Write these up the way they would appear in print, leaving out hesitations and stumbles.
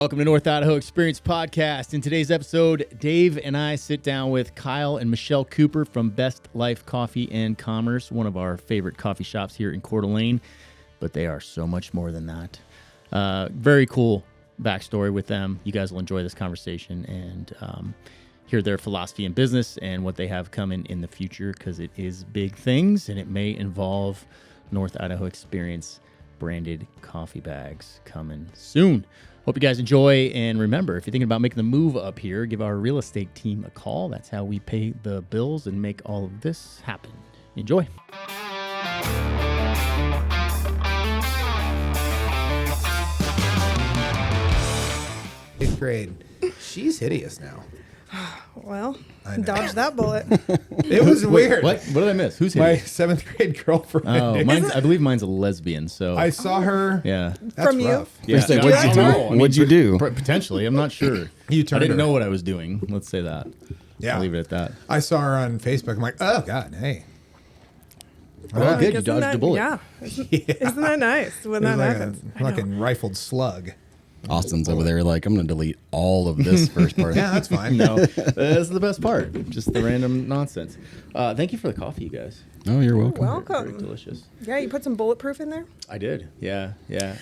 Welcome to North Idaho Experience Podcast. In today's episode, Dave and I sit down with Kyle and Michelle Cooper from Best Life Coffee and Commerce, one of our favorite coffee shops here in Coeur d'Alene, but they are so much more than that. Very cool backstory with them. You guys will enjoy this conversation and hear their philosophy in business and what they have coming in the future, because it is big things and it may involve North Idaho Experience branded coffee bags coming soon. Hope you guys enjoy, and remember, if you're thinking about making the move up here, give our real estate team a call. That's how we pay the bills and make all of this happen. Enjoy. 8th grade. She's hideous now. Well, dodge that bullet. It was weird. What did I miss? Who's My here? 7th grade girlfriend. Oh, I believe mine's a lesbian. So I saw her. yeah. That's From you? rough. Yeah. What'd No, you I do? don't know. I mean, What'd you do? Potentially, I'm not sure. You I turned didn't her. know what I was doing. Let's say that. Yeah. I'll leave it at that. I saw her on Facebook. I'm like, oh God, hey. Well, good. You Isn't dodged that- a bullet. Yeah. Isn't that nice when It that was like happens? a fucking rifled slug. Austin's over there like, I'm going to delete all of this first part. Yeah, that's fine. No, that's the best part. Just the random nonsense. Thank you for the coffee, you guys. Oh, you're welcome. Welcome. Very delicious. Yeah, you put some Bulletproof in there? I did. Yeah.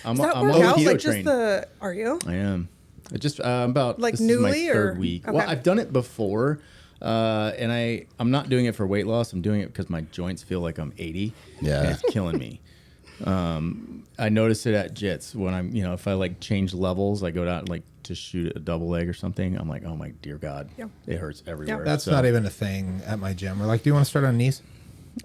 I'm Does that on work the out? keto Like train. just the, are you? I am. It just about Like this is my newly, third or- week. okay. Well, I've done it before, and I'm not doing it for weight loss. I'm doing it because my joints feel like I'm 80. Yeah. And it's killing me. I notice it at jits when I'm, if I like change levels, I go down like to shoot a double leg or something. I'm like, oh my dear God, Yeah. it hurts everywhere. That's So not even a thing at my gym. We're like, do you want to start on knees?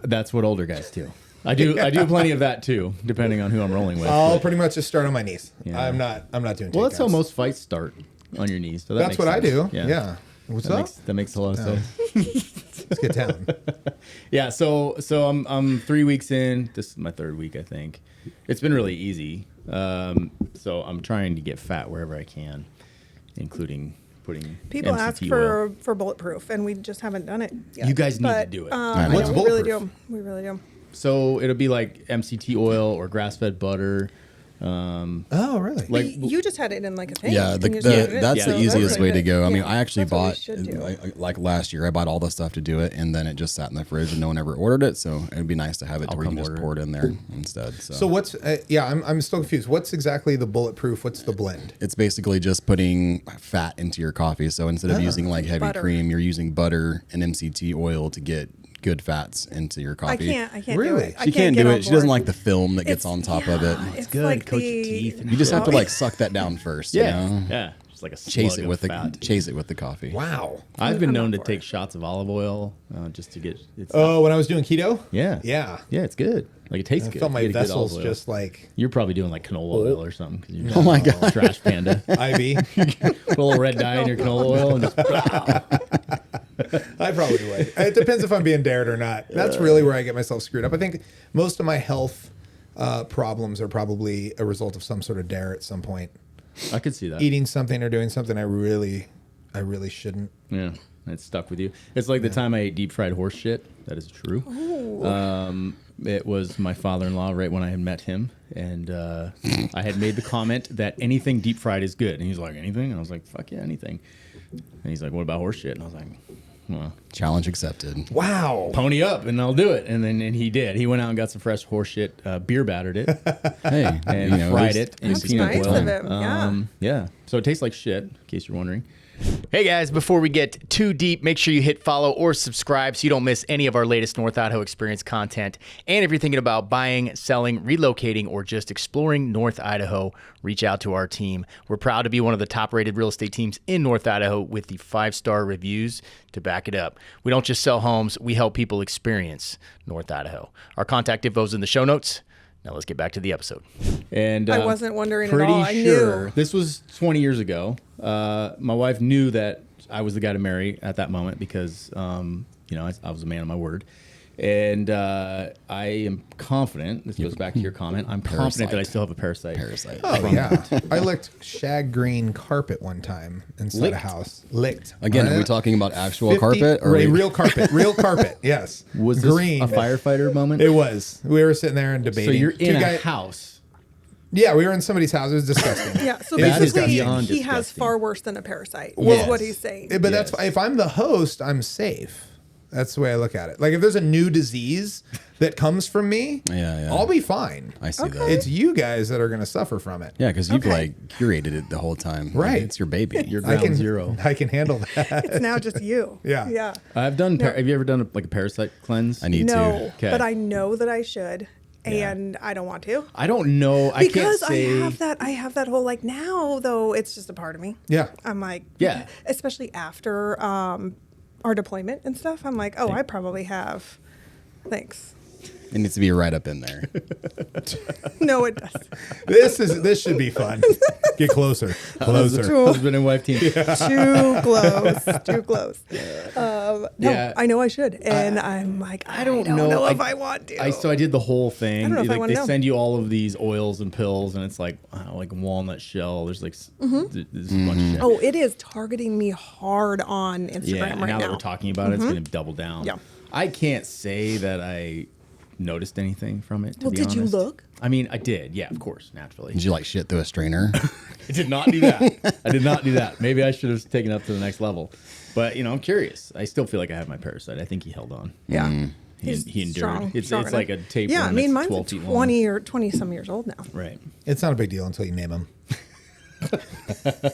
That's what older guys do. I do plenty of that too, depending on who I'm rolling with. I'll but- pretty much just start on my knees. Yeah. I'm not doing well, that's how takedowns. most fights start, on your knees. So that That's makes what I sense. do. Yeah. What's That up? makes a lot of sense. Let's get down. Yeah, so I'm 3 weeks in. This is my third week, I think. It's been really easy. So I'm trying to get fat wherever I can, including putting People MCT ask oil. for Bulletproof, and we just haven't done it yet. You guys need to But, do it. I What's know, we really Bulletproof? do. We really do. So it'll be like MCT oil or grass-fed butter. Oh, really? Like You just had it in like a thing. Yeah, and you just put it in, that's so the easiest that's way really to go. I good. mean, Yeah, I actually that's what we bought, should do. like last year, I bought all the stuff to do it, and then it just sat in the fridge and no one ever ordered it. So it'd be nice to have it to where you come can just order pour it in there instead. So what's, I'm still confused. What's exactly the Bulletproof? What's the blend? It's basically just putting fat into your coffee. So instead of using like heavy Butter. cream, you're using butter and MCT oil to get good fats into your I coffee. can't do Really? it. I She can't get do on it. She doesn't board. like the film that gets on top of it. It's good. like Coat the, your teeth and You just have to Well, like suck that down first. yeah, You know? yeah, just like a Chase slug it of with fat. the coffee. Wow. I've been I'm known not to for take it. shots of olive oil just to get. It's Oh, when I was doing keto? yeah, Yeah. yeah. It's good. Like it tastes I good. felt my You get a good vessels olive oil. just like You're probably doing like canola oil or something. 'Cause you're Oh my God. trash panda. IV. Put a little red dye in your canola oil and just. I probably would. It depends if I'm being dared or not. That's really where I get myself screwed up. I think most of my health problems are probably a result of some sort of dare at some point. I could see that. Eating something or doing something I really shouldn't. Yeah, it's stuck with you. It's like the time I ate deep fried horse shit. That is true. It was my father-in-law right when I had met him, and I had made the comment that anything deep fried is good, and he's like, anything? And I was like, fuck yeah, anything. And he's like, what about horse shit? And I was like, well, Challenge accepted. Wow. pony up and I'll do it. And he did. He went out and got some fresh horse shit, beer battered it, Hey, and you know, fried there's- it in That's peanut nice oil. of him, yeah. Yeah. So it tastes like shit, in case you're wondering. Hey guys, before we get too deep, make sure you hit follow or subscribe so you don't miss any of our latest North Idaho Experience content. And if you're thinking about buying, selling, relocating, or just exploring North Idaho, reach out to our team. We're proud to be one of the top-rated real estate teams in North Idaho with the 5-star reviews to back it up. We don't just sell homes, we help people experience North Idaho. Our contact info is in the show notes. Now let's get back to the episode. And I wasn't wondering at pretty all. I sure knew. this was 20 years ago. My wife knew that I was the guy to marry at that moment because, I was a man of my word. And I am confident, this goes back to your comment, I'm confident that I still have a parasite. Oh, yeah. I licked shag green carpet one time inside Licked? a house. Licked. Again, are we talking about actual carpet or real carpet? Real carpet, yes. Was this green. a firefighter moment? It was. We were sitting there and debating. So you're in Two a guy- house. Yeah, we were in somebody's house. It was disgusting. Yeah, so That is basically, beyond he has disgusting. far worse than a parasite. Yes. Is what he's saying. But Yes. that's if I'm the host, I'm safe. That's the way I look at it. Like if there's a new disease that comes from me, Yeah. I'll be fine. I see that. It's you guys that are going to suffer from it. Yeah, because you've Okay. like curated it the whole time. Like, Right. it's your baby. You're I ground can zero. I can handle that. It's now just you. Yeah. Yeah. I've done. Have you ever done like a parasite cleanse? I need No, to. Okay. but I know that I should, and I don't want to. I don't know. I can't Because say. I have that whole like now though it's just a part of me. Yeah. I'm like Yeah. especially after our deployment and stuff. I'm like, oh, I probably have. Thanks. It needs to be right up in there. No, it doesn't. This should be fun. Get closer. Closer. Husband and wife team. Too close. Too close. No, Yeah. I know I should, and I'm like, I don't know if I want to. So I did the whole thing. I don't know if I Like wanna they know. send you all of these oils and pills, and it's like walnut shell. There's like there's a bunch of shit. Oh, it is targeting me hard on Instagram yeah. And right now now. that we're talking about it, it's going to double down. Yeah. I can't say that I noticed anything from it. To Well, be did you honest. look? I mean, I did. Yeah, of course, naturally. Did you like shit through a strainer? I did not do that. I did not do that. Maybe I should have taken it up to the next level. But I'm curious. I still feel like I have my parasite. I think he held on. Yeah. He endured. Strong, it's strong like a enough. tape. Yeah, I mean, mine's 12 feet long. 20 or 20 some years old now. Right. It's not a big deal until you name him.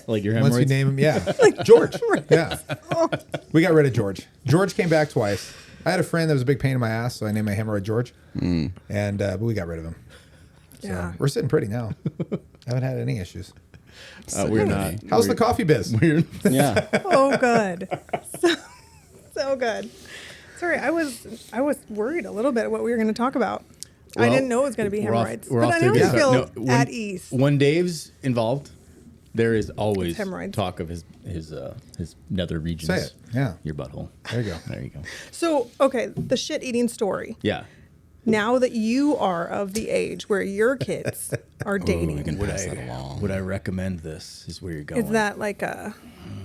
Like your Once you hemorrhoids. name him, yeah. George. Yeah. We got rid of George. George came back twice. I had a friend that was a big pain in my ass, so I named my hemorrhoid George. And but we got rid of him. So Yeah. we're sitting pretty now. Haven't had any issues. We're not. How's the coffee biz? Yeah. Oh, good. So good. Sorry, I was worried a little bit what we were going to talk about. I Well, didn't know it was going to be we're off- hemorrhoids. we're But off I to a always good feel start. No, at ease. When Dave's involved, there is always hemorrhoids. talk of his nether regions. Say it. Yeah. Your butthole. There you go. There you go. So, okay, the shit eating story. Yeah. Now that you are of the age where your kids are We dating, can pass that along. Would I recommend this? Is where you're going. is that like a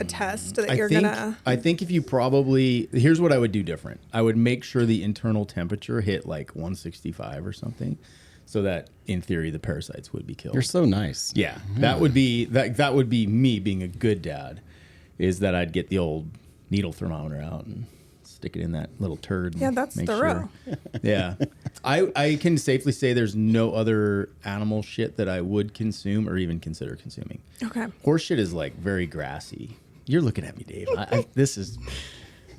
test that you're gonna? I think if you probably here's what I would do different. I would make sure the internal temperature hit like 165 or something, so that in theory the parasites would be killed. You're so nice. Yeah, that would be that would be me being a good dad. Is that I'd get the old needle thermometer out and stick it in that little turd. And Yeah, that's make thorough. Sure. Yeah, I can safely say there's no other animal shit that I would consume or even consider consuming. Okay. Horse shit is like very grassy. You're looking at me, Dave. This is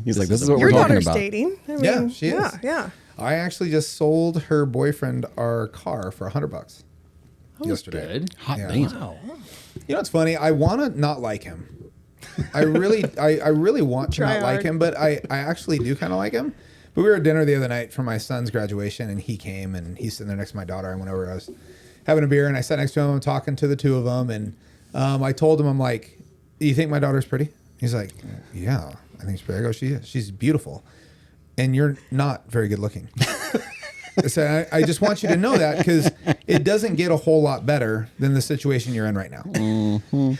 He's like, this is what Your we're talking daughter's about. dating. I mean, Yeah, she is. Yeah, yeah. I actually just sold her boyfriend our car for $100 yesterday. good. Hot Yeah. damn. Wow. You know what's funny? I want to not like him. I really want to Try not like hard. him, but I actually do kind of like him. But we were at dinner the other night for my son's graduation, and he came, and he's sitting there next to my daughter. I went over, I was having a beer, and I sat next to him, I'm talking to the two of them, and I told him, I'm like, "Do you think my daughter's pretty?" He's like, "Yeah, I think she's pretty." I go, "She's beautiful, and you're not very good looking." So I just want you to know that because it doesn't get a whole lot better than the situation you're in right now.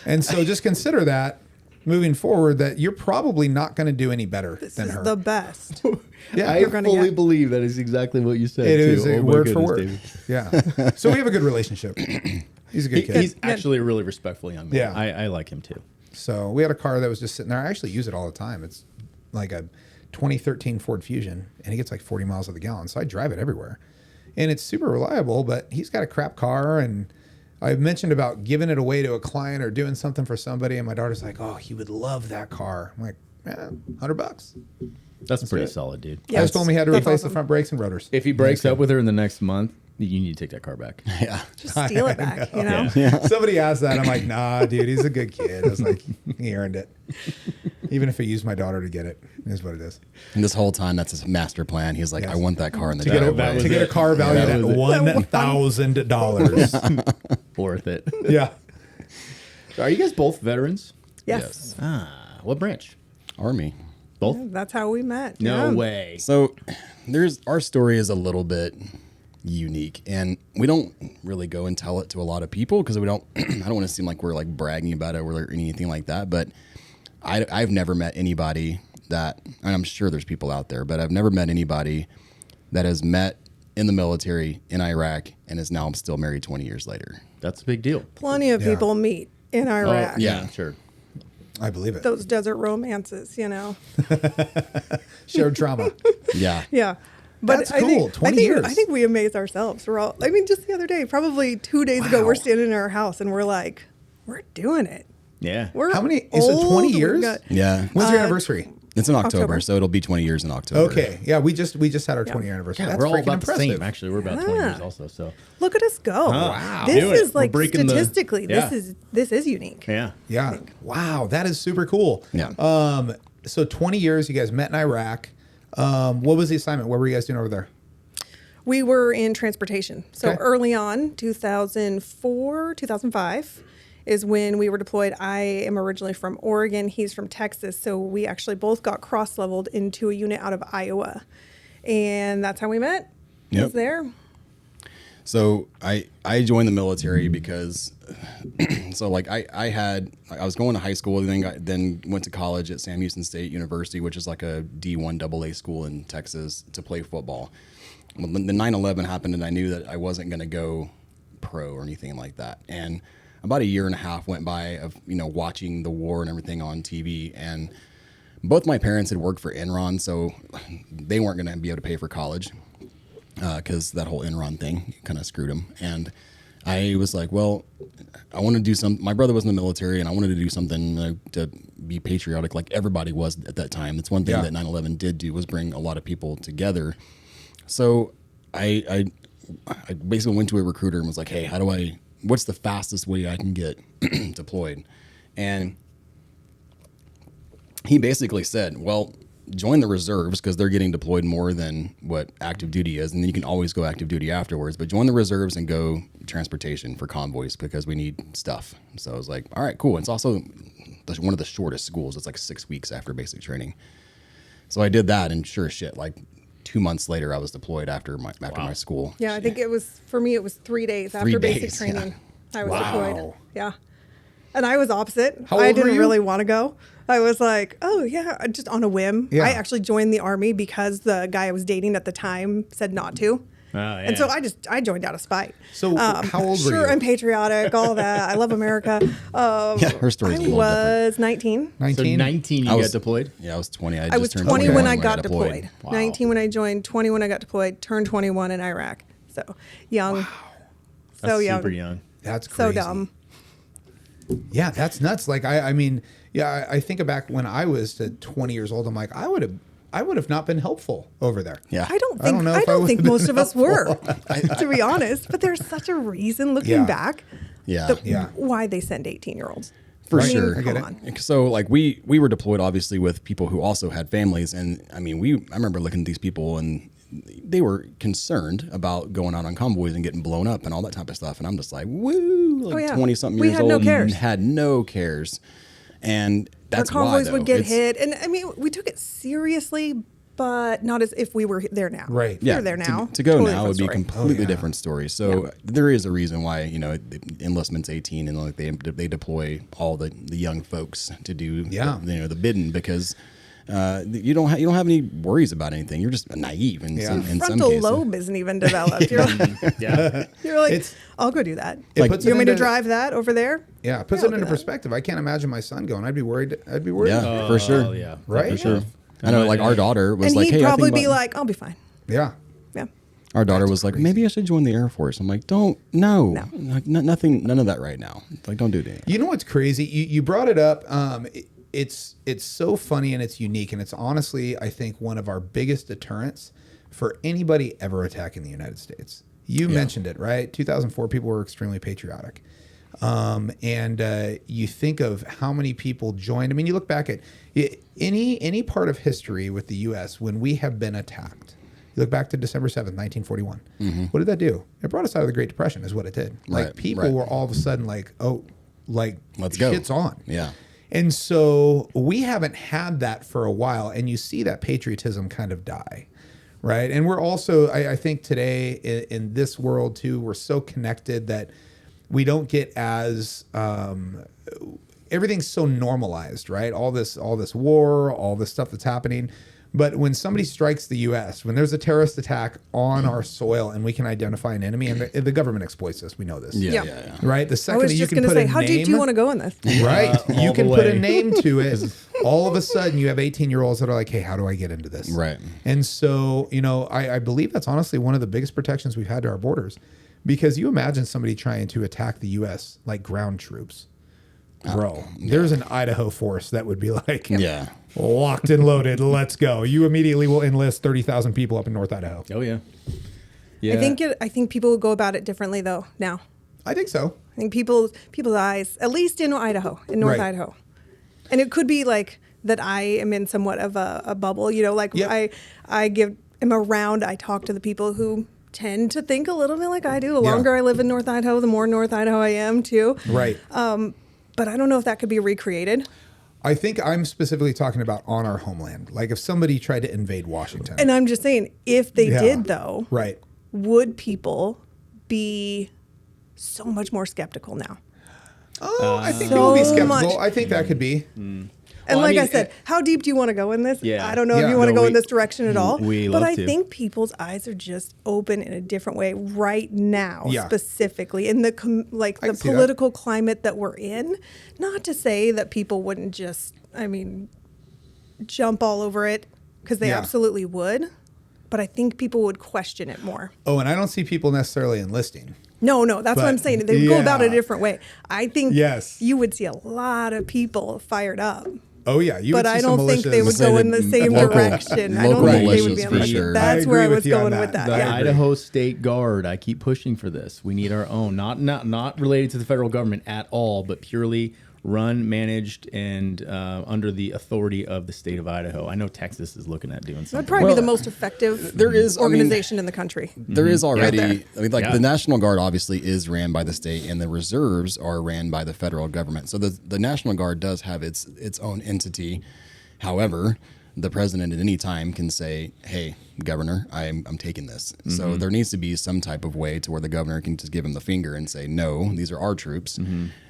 And so just consider that moving forward that you're probably not going to do any better This than is her. the best. yeah, I You're gonna fully get- believe that is exactly what you said. it too. is Oh a my word for goodness, word. David. Yeah. So we have a good relationship. He's a good kid. He's actually a really respectful young man. Yeah. I like him too. So we had a car that was just sitting there. I actually use it all the time. It's like a 2013 Ford Fusion, and it gets like 40 miles to the gallon. So I drive it everywhere. And it's super reliable, but he's got a crap car. And I mentioned about giving it away to a client or doing something for somebody. And my daughter's like, "Oh, he would love that car." I'm like, $100. That's pretty good. solid, dude. I just told him he had to That's replace awesome. the front brakes and rotors. If he breaks up with her in the next month, you need to take that car back. Yeah. Just steal it back, you know? Somebody asked that. I'm like, "Nah, dude, he's a good kid." I was like, he earned it. Even if I used my daughter to get it, is what it is. And this whole time, that's his master plan. He's like, Yes. I want that car in the To get, driveway. to get a car valued that at was it. $1,000. Worth it. Yeah. Are you guys both veterans? Yes. What branch? Army. Both? That's how we met. No yeah. way. So our story is a little bit unique, and we don't really go and tell it to a lot of people because we don't I don't want to seem like we're like bragging about it or anything like that, but I've never met anybody that, and I'm sure there's people out there, but I've never met anybody that has met in the military in Iraq and is now still married 20 years later. That's a big deal. Plenty of Yeah. people meet in Iraq. yeah. Sure. I believe it. Those desert romances, you know. Shared trauma. Yeah. Yeah. But That's cool. 20 years. I think we amaze ourselves. We're all, I mean, just the other day, probably 2 days ago, Wow. we're standing in our house and we're like, we're doing it. Yeah. We're How many? Is it 20 old, we've years? got- Yeah. When's your anniversary? It's in October, October. so it'll be 20 years in October. Okay. Yeah, we just had our 20-year anniversary. Yeah, That's we're all freaking about the impressive. same. Actually, we're about 20 years also. So Look at us go. Wow. This Doing it. is like We're breaking the- statistically, Yeah. this is unique. yeah. Yeah. Wow, that is super cool. Yeah. So 20 years, you guys met in Iraq. What was the assignment? What were you guys doing over there? We were in transportation. So Okay. early on, 2004, 2005 is when we were deployed. I am originally from Oregon. He's from Texas. So we actually both got cross-leveled into a unit out of Iowa. And that's how we met. Yep. Was there. So I joined the military because so like I was going to high school and then went to college at Sam Houston State University, which is like a D1 AA school in Texas, to play football. When the 9/11 happened and I knew that I wasn't going to go pro or anything like that. And about a year and a half went by of, watching the war and everything on TV, and both my parents had worked for Enron, so they weren't going to be able to pay for college. Because that whole Enron thing kind of screwed him. And I was like, well, I want to do some. My brother was in the military, and I wanted to do something to be patriotic, like everybody was at that time. That's one thing that 9/11 did do, was bring a lot of people together. So I basically went to a recruiter and was like, hey, what's the fastest way I can get deployed? And he basically said, well, join the reserves because they're getting deployed more than what active duty is. And then you can always go active duty afterwards, but join the reserves and go transportation for convoys because we need stuff. So I was like, all right, cool. It's also one of the shortest schools. It's like 6 weeks after basic training. So I did that, and sure as shit, like 2 months later, I was deployed after my school. Yeah, I think it was, for me, it was 3 days after basic days, training. I was Wow. deployed. Yeah. And I was opposite. How I old were didn't you? really want to go. I was like, oh, yeah, just on a whim. Yeah. I actually joined the Army because the guy I was dating at the time said not to. And so I joined out of spite. So how old were Sure, you? I'm patriotic, all that. I love America. Yeah, her story's a I little different. was 19. 19? So 19, you I was got deployed? Yeah, I was 20. I was just 20 turned when I got deployed. Wow. 19 when I joined, 20 when I got deployed, turned 21 in Iraq. So young. So That's young. super young. That's So crazy. dumb. Yeah, that's nuts. Like I mean, yeah, I think back when I was 20 years old. I'm like, I would have not been helpful over there. Yeah. I don't I don't think know I if I don't would've think been most of us were, helpful. to be honest. But there's such a reason looking Yeah. back. Yeah. Yeah. Why they send 18-year-olds. For Right. sure. I get Come it. on. So like we were deployed obviously with people who also had families, and I mean I remember looking at these people and they were concerned about going out on convoys and getting blown up and all that type of stuff, and I'm just like, woo, like Oh, yeah. 20 something We years had old no cares. and had no cares. And that's Our convoys why, would though. get It's- hit, and I mean we took it seriously, but not as if we were there now. Right. We're there now. To go Totally now would different be a story. completely yeah. different story. So there is a reason why the enlistment's 18 and like they deploy all the young folks to do the bidding because you don't have any worries about anything. You're just naive in some Frontal cases. lobe isn't even developed. You're like, Yeah. you're like It's- I'll go do that. It puts You it want me to into- drive that over there? Yeah, it puts Yeah, it I'll into do that. perspective. I can't imagine my son going. I'd be worried. Yeah, for sure. Oh, yeah. Right? For sure. I know, like our daughter was And like, he'd "Hey, probably I think be about-" like, I'll be fine. Yeah. Yeah. Our daughter was like, maybe I should join the Air Force. I'm like, no, like, nothing, none of that right now. Like, don't do that. You know what's crazy? You brought it up. It's so funny and it's unique, and it's honestly, I think, one of our biggest deterrents for anybody ever attacking the United States. You mentioned it, right? 2004, people were extremely patriotic. And you think of how many people joined. I mean, you look back at any part of history with the U.S. when we have been attacked. You look back to December 7th, 1941. What did that do? It brought us out of the Great Depression is what it did. Like Right, people right. were all of a sudden like, oh, like Let's go. shit's on. Yeah. And so we haven't had that for a while, and you see that patriotism kind of die, right? And we're also, I think today in this world too, we're so connected that we don't get as everything's so normalized, right? All this war, all this stuff that's happening. But when somebody strikes the U.S., when there's a terrorist attack on our soil and we can identify an enemy, and the government exploits this, we know this. Yeah. Right? The I second was that you just can going to put say, a how name, deep do you want to go in this? right? You all can the put a way. name to it. All of a sudden, you have 18-year-olds that are like, hey, how do I get into this? Right. And so, I believe that's honestly one of the biggest protections we've had to our borders. Because you imagine somebody trying to attack the U.S. like ground troops. Bro, there's an Idaho force that would be like, Yeah. locked and loaded, let's go. You immediately will enlist 30,000 people up in North Idaho. Oh yeah. Yeah. I think people will go about it differently though now. I think so. I think people's eyes, at least in Idaho, in North Right. Idaho, and it could be like that. I am in somewhat of a bubble, like Yep. am around. I talk to the people who tend to think a little bit like I do. The longer I live in North Idaho, the more North Idaho I am too. Right. But I don't know if that could be recreated. I think I'm specifically talking about on our homeland. Like if somebody tried to invade Washington. And I'm just saying, if they Yeah. did though, Right. would people be so much more skeptical now? Oh, I think people would be So skeptical. much. I think that could be. And Well, I like I, mean, said, how deep do you want to go in this? Yeah. I don't know Yeah. if you want to No, go in we- this direction at all. we but love I to. think people's eyes are just open in a different way right now, Yeah. specifically in the I the can see that. political climate that we're in. Not to say that people wouldn't just, jump all over it, because they Yeah. absolutely would. But I think people would question it more. Oh, and I don't see people necessarily enlisting. No, that's what I'm But, saying. They would go about it a yeah. different way. I think Yes. you would see a lot of people fired up. Oh, yeah. You would But see I some don't think they militias. would Say go the in the same local- direction. I don't local think they would militias be on for the sure. That's I where I agree was with you on going that. with that. The Yeah. Idaho State Guard. I keep pushing for this. We need our own, not related to the federal government at all, but purely run, managed, and under the authority of the state of Idaho. I know Texas is looking at doing That'd something. probably Well, be the most effective there is- I mean, organization in the country. There is already, there. Yeah. the National Guard obviously is ran by the state, and the reserves are ran by the federal government. So the National Guard does have its own entity. However, the president at any time can say, "Hey, governor, I'm taking this." So there needs to be some type of way to where the governor can just give him the finger and say, "No, these are our troops."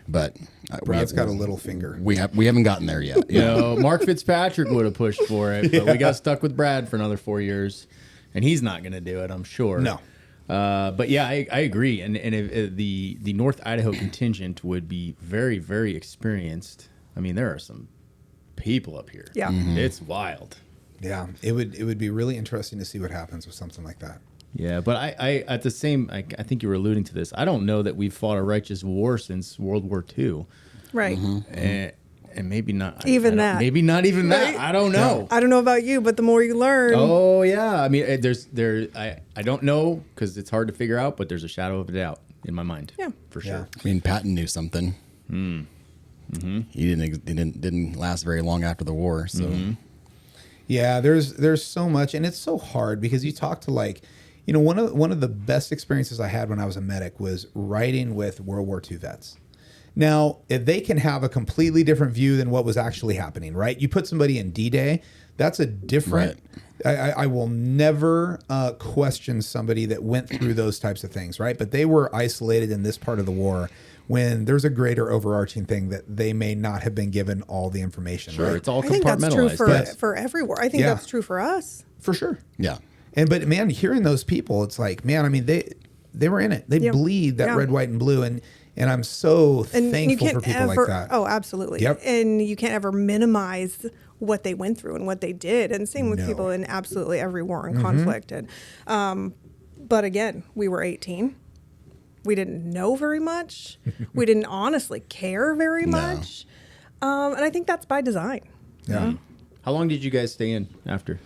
But Brad's got a little finger. we haven't gotten there yet. No, Mark Fitzpatrick would have pushed for it, but we got stuck with Brad for another 4 years, and he's not going to do it, I'm sure. No. But yeah, I agree, and if the North Idaho contingent would be very, very experienced. I mean, there are some people up here. Yeah. It's wild. Yeah. It would be really interesting to see what happens with something like that. Yeah, but I at the same, I think you were alluding to this. I don't know that we've fought a righteous war since World War II, Right. and maybe not Even I don't- that. Maybe not even Right. that. I don't know. I don't know about you, but the more you learn, Oh yeah, I mean, I don't know because it's hard to figure out, but there's a shadow of a doubt in my mind. Yeah. for Yeah. sure. I mean, Patton knew something. He didn't last very long after the war. So Yeah, there's so much, and it's so hard because you talk to one of the best experiences I had when I was a medic was riding with World War II vets. Now, if they can have a completely different view than what was actually happening, right? You put somebody in D-Day, that's a different. I will never question somebody that went through those types of things, right? But they were isolated in this part of the war when there's a greater overarching thing that they may not have been given all the information. Sure, Right? it's all I think that's true compartmentalized. for everywhere. I think Yeah. that's true for us. For sure. yeah. But man, hearing those people, it's like, man, I mean, they were in it. They Yeah. bleed that Yeah. red, white, and blue, and I'm so And you thankful can't for people ever, like that. oh, absolutely. Yep. And you can't ever minimize what they went through and what they did. And same with No. people in absolutely every war and conflict. And, but again, we were 18. We didn't know very much. We didn't honestly care very much. And I think that's by design. Yeah. How long did you guys stay in after?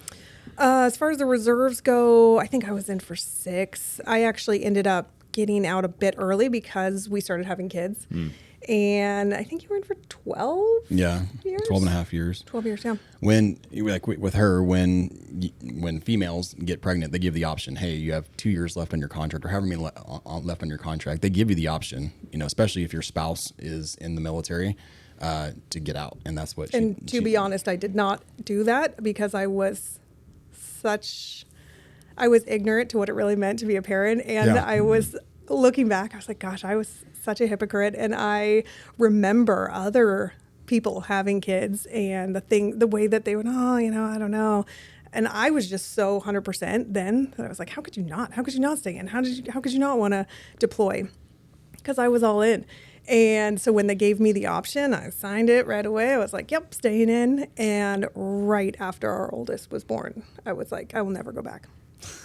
As far as the reserves go, I think I was in for 6. I actually ended up getting out a bit early because we started having kids. And I think you were in for 12? Yeah. Years? 12 and a half years. 12 years, yeah. When like with her, when females get pregnant, they give the option. Hey, you have 2 years left on your contract, or however many left on your contract. They give you the option, especially if your spouse is in the military, to get out, and that's what. And to be honest, I did not do that because I was ignorant to what it really meant to be a parent, and Yeah. I was looking back. I was like, gosh, I was such a hypocrite, and I remember other people having kids and the way that they would, I don't know. And I was just so 100% then that I was like, how could you not? How could you not stay in? How could you not want to deploy? Because I was all in. And so when they gave me the option, I signed it right away. I was like, yep, staying in. And right after our oldest was born, I was like, I will never go back.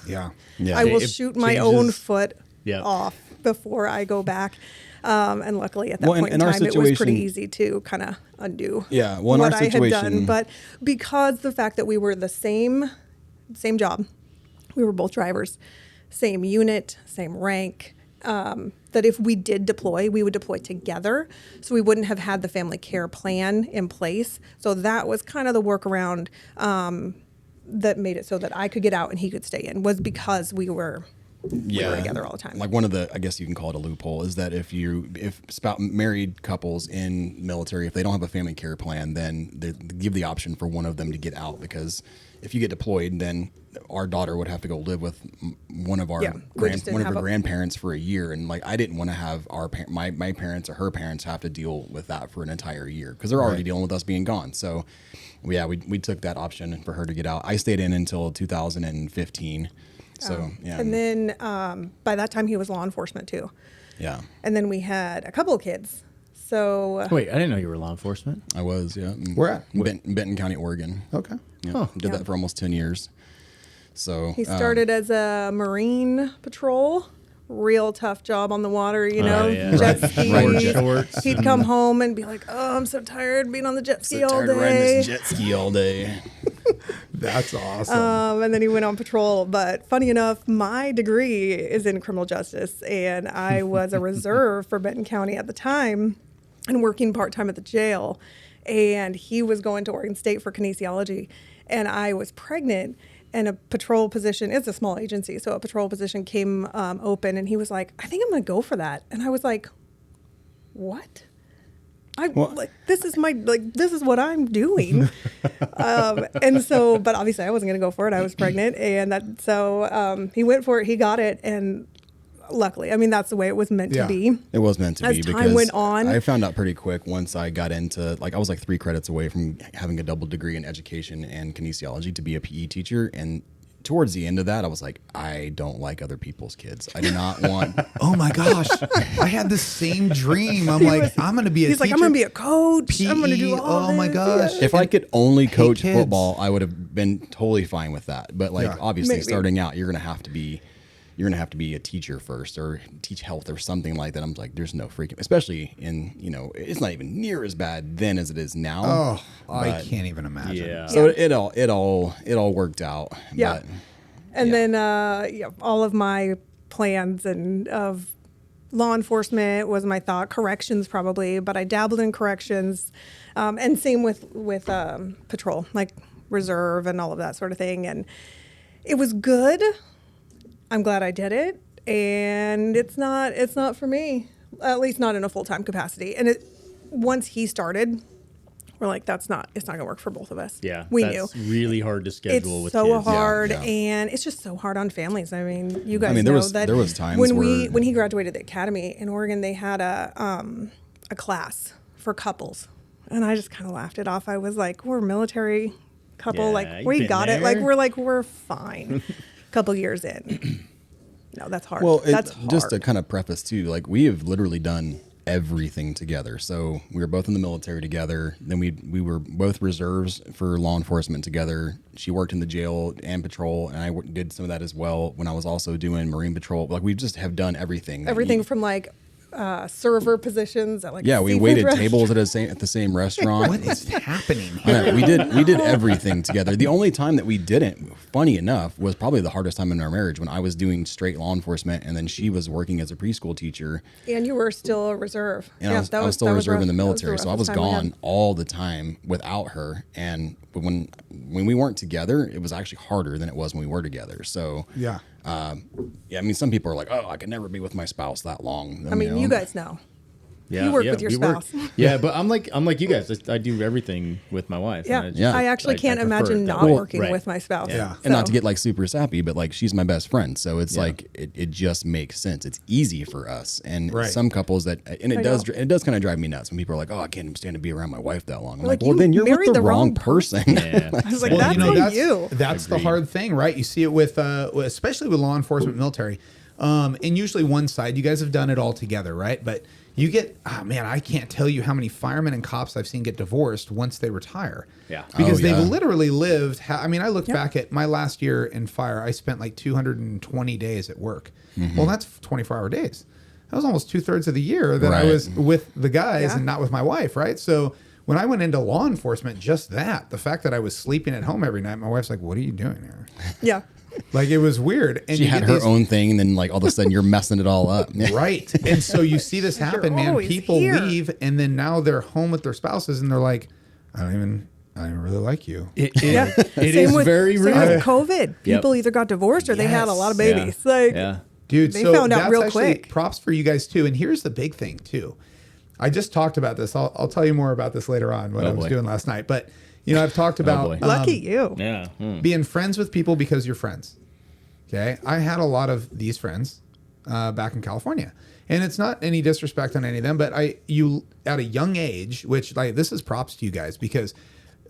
Yeah. I will It shoot my own changes. foot Yeah. off before I go back. And luckily at that Well, point in in our time, it was pretty situation- easy to kind of undo Yeah, well, in what our I had done. situation- But because the fact that we were the same job, we were both drivers, same unit, same rank, that if we did deploy, we would deploy together. So we wouldn't have had the family care plan in place. So that was kind of the workaround that made it so that I could get out and he could stay in, was because we were together all the time. Like one of the, I guess you can call it a loophole, is that if married couples in military, if they don't have a family care plan, then they give the option for one of them to get out, because if you get deployed, then our daughter would have to go live with one of our we just didn't have a- grandparents for a year, and like I didn't want to have my parents or her parents have to deal with that for an entire year, because they're already dealing with us being gone. So yeah, we took that option for her to get out. I stayed in until 2015. So yeah, And then by that time he was law enforcement too. yeah, And then we had a couple of kids. So Wait, I didn't know you were law enforcement. I was, yeah. Where at? Benton County, Oregon. Okay. Yeah. Did that for almost 10 years. So he started as a Marine patrol. Real tough job on the water, you know, yeah. jet Right. skis. Shorts. He'd come home and be like, "Oh, I'm so tired being on the jet ski all tired of riding day." this jet ski all day. That's awesome. And then he went on patrol. But funny enough, my degree is in criminal justice, and I was a reserve for Benton County at the time and working part-time at the jail. And he was going to Oregon State for kinesiology, and I was pregnant. And a patrol position, it's a small agency, so a patrol position came open, and he was like, "I think I'm going to go for that." And I was like, "What?" This is what I'm doing. And so, but obviously I wasn't going to go for it. I was pregnant, and he went for it. He got it, and luckily, I mean, that's the way it was meant to be. It was meant to As be, time because went on- I found out pretty quick once I got into, like, I was like 3 credits away from having a double degree in education and kinesiology to be a PE teacher. And towards the end of that, I was like, I don't like other people's kids. I do not want. Oh my gosh. I had the same dream. I'm like, I'm going to be a He's teacher. like, "I'm going to be a coach. I'm going to PE. do all Oh my this." gosh. Yeah. If I could only coach kids. football, I would have been totally fine with that. But like, Yeah. obviously, Maybe. starting out, you're gonna have to be a teacher first, or teach health or something like that. I'm like, there's no freaking, especially in, it's not even near as bad then as it is now. Oh, I But- can't even imagine. Yeah. So it all worked out. Yeah. But, And yeah. then all of my plans and of law enforcement was my thought. Corrections probably, but I dabbled in corrections, and same with patrol, like reserve and all of that sort of thing. And it was good. I'm glad I did it, and it's not for me, at least not in a full-time capacity. And once he started, we're like, it's not gonna work for both of us. Yeah, we that's knew. really hard to schedule It's with so kids. hard, Yeah. and it's just so hard on families. I mean, you guys there know was- that there was times when where- when he graduated the academy in Oregon, they had a class for couples, and I just kind of laughed it off. I was like, "We're a military couple, Yeah, like you've we been got it, there. like we're fine." Couple years in, no, that's hard. well, That's hard. just to kind of preface too, like we have literally done everything together. So we were both in the military together. Then we were both reserves for law enforcement together. She worked in the jail and patrol, and I did some of that as well when I was also doing Marine patrol. Like we just have done everything. Everything from like server positions at like we seafood waited restaurants. tables at the same restaurant. What is happening I here? know, we did everything together. The only time that we didn't, funny enough, was probably the hardest time in our marriage, when I was doing straight law enforcement and then she was working as a preschool teacher. And you were still a reserve. And Yeah, I was still that reserve in the rough. That was the military, so I was roughest time we had. gone all the time without her. And when we weren't together, it was actually harder than it was when we were together. So Yeah. I mean, some people are like, "Oh, I can never be with my spouse that long." I mean, you guys know. Yeah, You work yeah, with your we work. spouse. Yeah, but I'm like you guys. I do everything with my wife. Yeah. and I actually can't prefer imagine it that not way. working Right. with my spouse. Yeah. And not to So- get like super sappy, but like she's my best friend. So it's Yeah. like, it just makes sense. It's easy for us. And Right. some couples and it I does know. kind of drive me nuts when people are like, oh, I can't stand to be around my wife that long. I'm Like, like, well, you then you're with married the the wrong wrong person. Yeah. I was like, Well, that's on you. that's the Agreed. hard thing, right? You see it with, especially with law enforcement, military, and usually one side. You guys have done it all together, right? But you get, man, I can't tell you how many firemen and cops I've seen get divorced once they retire. Yeah. because Oh, yeah. they've literally lived. I mean, I looked back at my last year in fire. I spent like 220 days at work. Well, that's 24-hour days. That was almost 2/3 of the year that I Right. was with the guys Yeah. and not with my wife, right? So when I went into law enforcement, just the fact that I was sleeping at home every night, my wife's like, "What are you doing here?" Yeah. Like, it was weird. And She you had get her these- own thing, and then like all of a sudden you're messing it all up. right. And so you see this happen, man. always People here. leave, and then now they're home with their spouses, and they're like, I don't even really like you. It Yeah. is very same real. with COVID. People either got divorced or they had a lot of Yes. babies. Like, Yeah. Dude, They so found out that's real actually quick. props for you guys too. And here's the big thing too. I just talked about this. I'll tell you more about this later on, what I was boy. doing last night. But I've talked about boy. lucky you. Yeah. being friends with people because you're friends. Okay, I had a lot of these friends back in California, and it's not any disrespect on any of them, but you at a young age, which like this is props to you guys because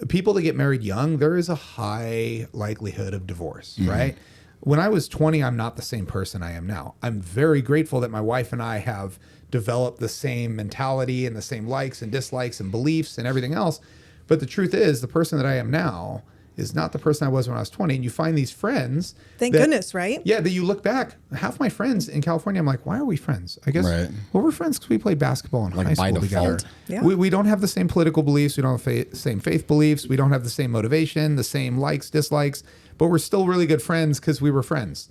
people that get married young, there is a high likelihood of divorce, right? When I was 20, I'm not the same person I am now. I'm very grateful that my wife and I have developed the same mentality and the same likes and dislikes and beliefs and everything else. But the truth is, the person that I am now is not the person I was when I was 20. And you find these friends. Thank that- goodness, right? Yeah, that you look back. Half my friends in California, I'm like, why are we friends? I guess, Right. well, we're friends because we played basketball in Like high by school together. default. Yeah. We don't have the same political beliefs. We don't have the same faith beliefs. We don't have the same motivation, the same likes, dislikes, but we're still really good friends because we were friends.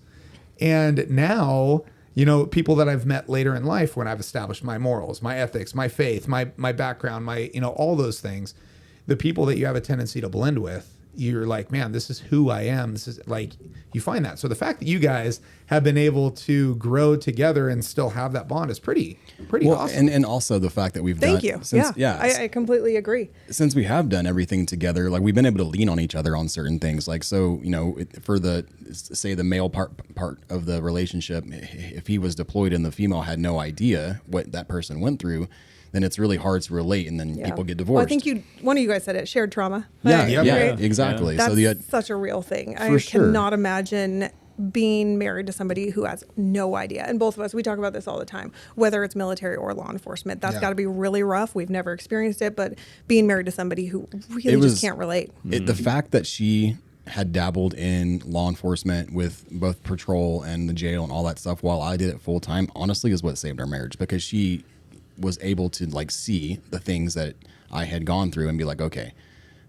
And now, people that I've met later in life when I've established my morals, my ethics, my faith, my background, all those things, the people that you have a tendency to blend with, you're like, man, this is who I am. This is like, you find that. So the fact that you guys have been able to grow together and still have that bond is pretty Well, awesome. and also the fact that we've Thank done you. I completely agree. since we have done everything together, like we've been able to lean on each other on certain things. Like, so, for the male part of the relationship, if he was deployed and the female had no idea what that person went through, then it's really hard to relate. And then Yeah. people get divorced. Well, I think one of you guys said it, shared trauma. yeah, Like, yeah, right? exactly. That's So such a real thing. I For sure. cannot imagine being married to somebody who has no idea. And both of us, we talk about this all the time, whether it's military or law enforcement. That's Yeah. got to be really rough. We've never experienced it, but being married to somebody who really It was- just can't relate. the fact that she had dabbled in law enforcement with both patrol and the jail and all that stuff while I did it full time, honestly, is what saved our marriage, because she was able to like see the things that I had gone through and be like, okay,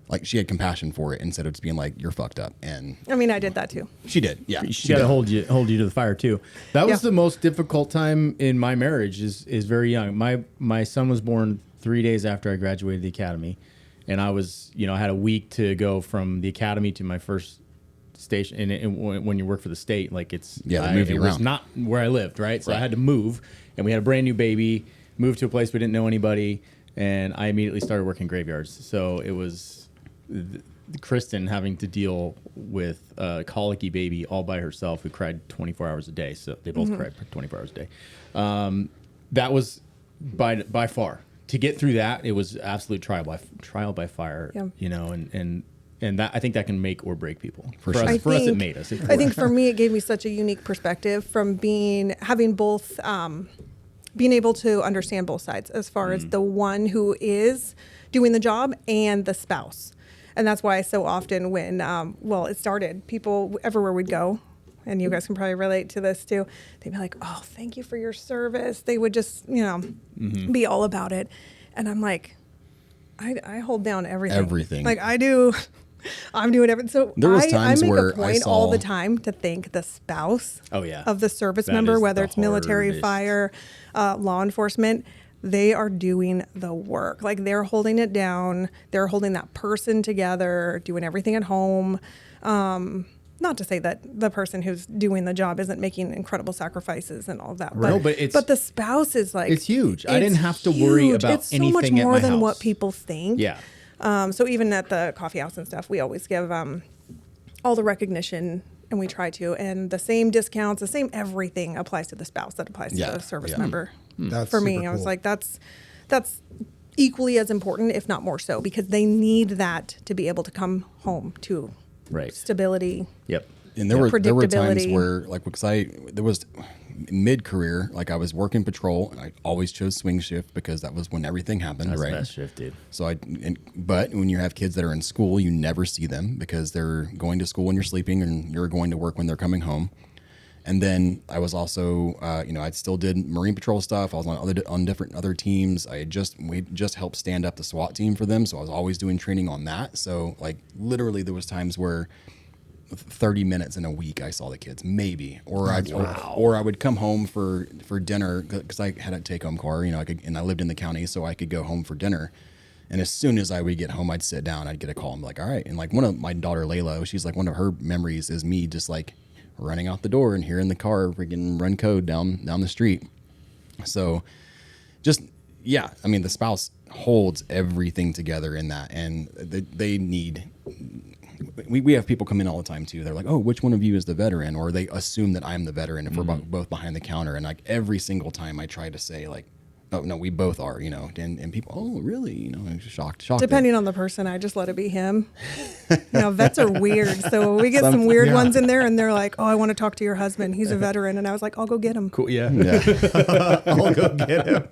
like she had compassion for it instead of just being like, you're fucked up. And I mean, I did that too. she did. Yeah. She got to hold you to the fire too. That was Yeah. the most difficult time in my marriage. Is very young. My son was born 3 days after I graduated the academy, and I was I had a week to go from the academy to my first station. And when you work for the state, like it move you was around. not where I lived, right? So I Right. had to move, and we had a brand new baby. Moved to a place we didn't know anybody, and I immediately started working graveyards. So it was Kristen having to deal with a colicky baby all by herself who cried 24 hours a day. So they both cried for 24 hours a day. That was by far, to get through that, it was absolute trial by fire. Yeah. And that, I think that can make or break people. For sure. us, it made us. I think for me, it gave me such a unique perspective from having both. Being able to understand both sides as far as the one who is doing the job and the spouse. And that's why so often when, it started, people everywhere we'd go, and you guys can probably relate to this too, they'd be like, oh, thank you for your service. They would just, be all about it. And I'm like, I hold down everything. Everything. Like I do. I'm doing everything. So There was I times make where a I point all the saw- time to thank the spouse Oh, yeah. of the service That member, is whether the it's military, hardest. fire, law enforcement. They are doing the work. Like they're holding it down. They're holding that person together, doing everything at home. not to say that the person who's doing the job isn't making incredible sacrifices and all of that, Right. No, but the spouse is like, it's huge. I didn't have to worry huge. about it's so anything much at more my than house. what people think. Yeah. So even at the coffee house and stuff, we always give all the recognition, and we try to, and the same discounts, the same everything applies to the spouse that applies to the service member. That's For me, super I was cool. like, that's equally as important, if not more so, because they need that to be able to come home to Right. stability. Yep. And there were times Predictability. where, like, because there was mid-career, like I was working patrol, and I always chose swing shift because that was when everything happened, That's right? the best shift, dude. So but when you have kids that are in school, you never see them because they're going to school when you're sleeping, and you're going to work when they're coming home. And then I was also, I still did Marine Patrol stuff. I was on different other teams. We just helped stand up the SWAT team for them, so I was always doing training on that. So like literally, there was times where 30 minutes in a week I saw the kids, maybe, or I would come home for dinner because I had a take home car, and I lived in the county, so I could go home for dinner. And as soon as I would get home, I'd sit down, I'd get a call. I'm like, all right. And like one of my daughter, Layla, she's like, one of her memories is me just like running out the door and hearing the car freaking run code down the street. So just, yeah, I mean, the spouse holds everything together in that, and they need, we have people come in all the time too. They're like, oh, which one of you is the veteran? Or they assume that I'm the veteran if we're both behind the counter. And like every single time I try to say like, oh no, we both are, and people, oh really? I'm shocked. Depending on the person, I just let it be him. Vets are weird. So we get some weird ones in there, and they're like, oh, I want to talk to your husband. He's a veteran. And I was like, I'll go get him. Cool. Yeah. I'll go get him.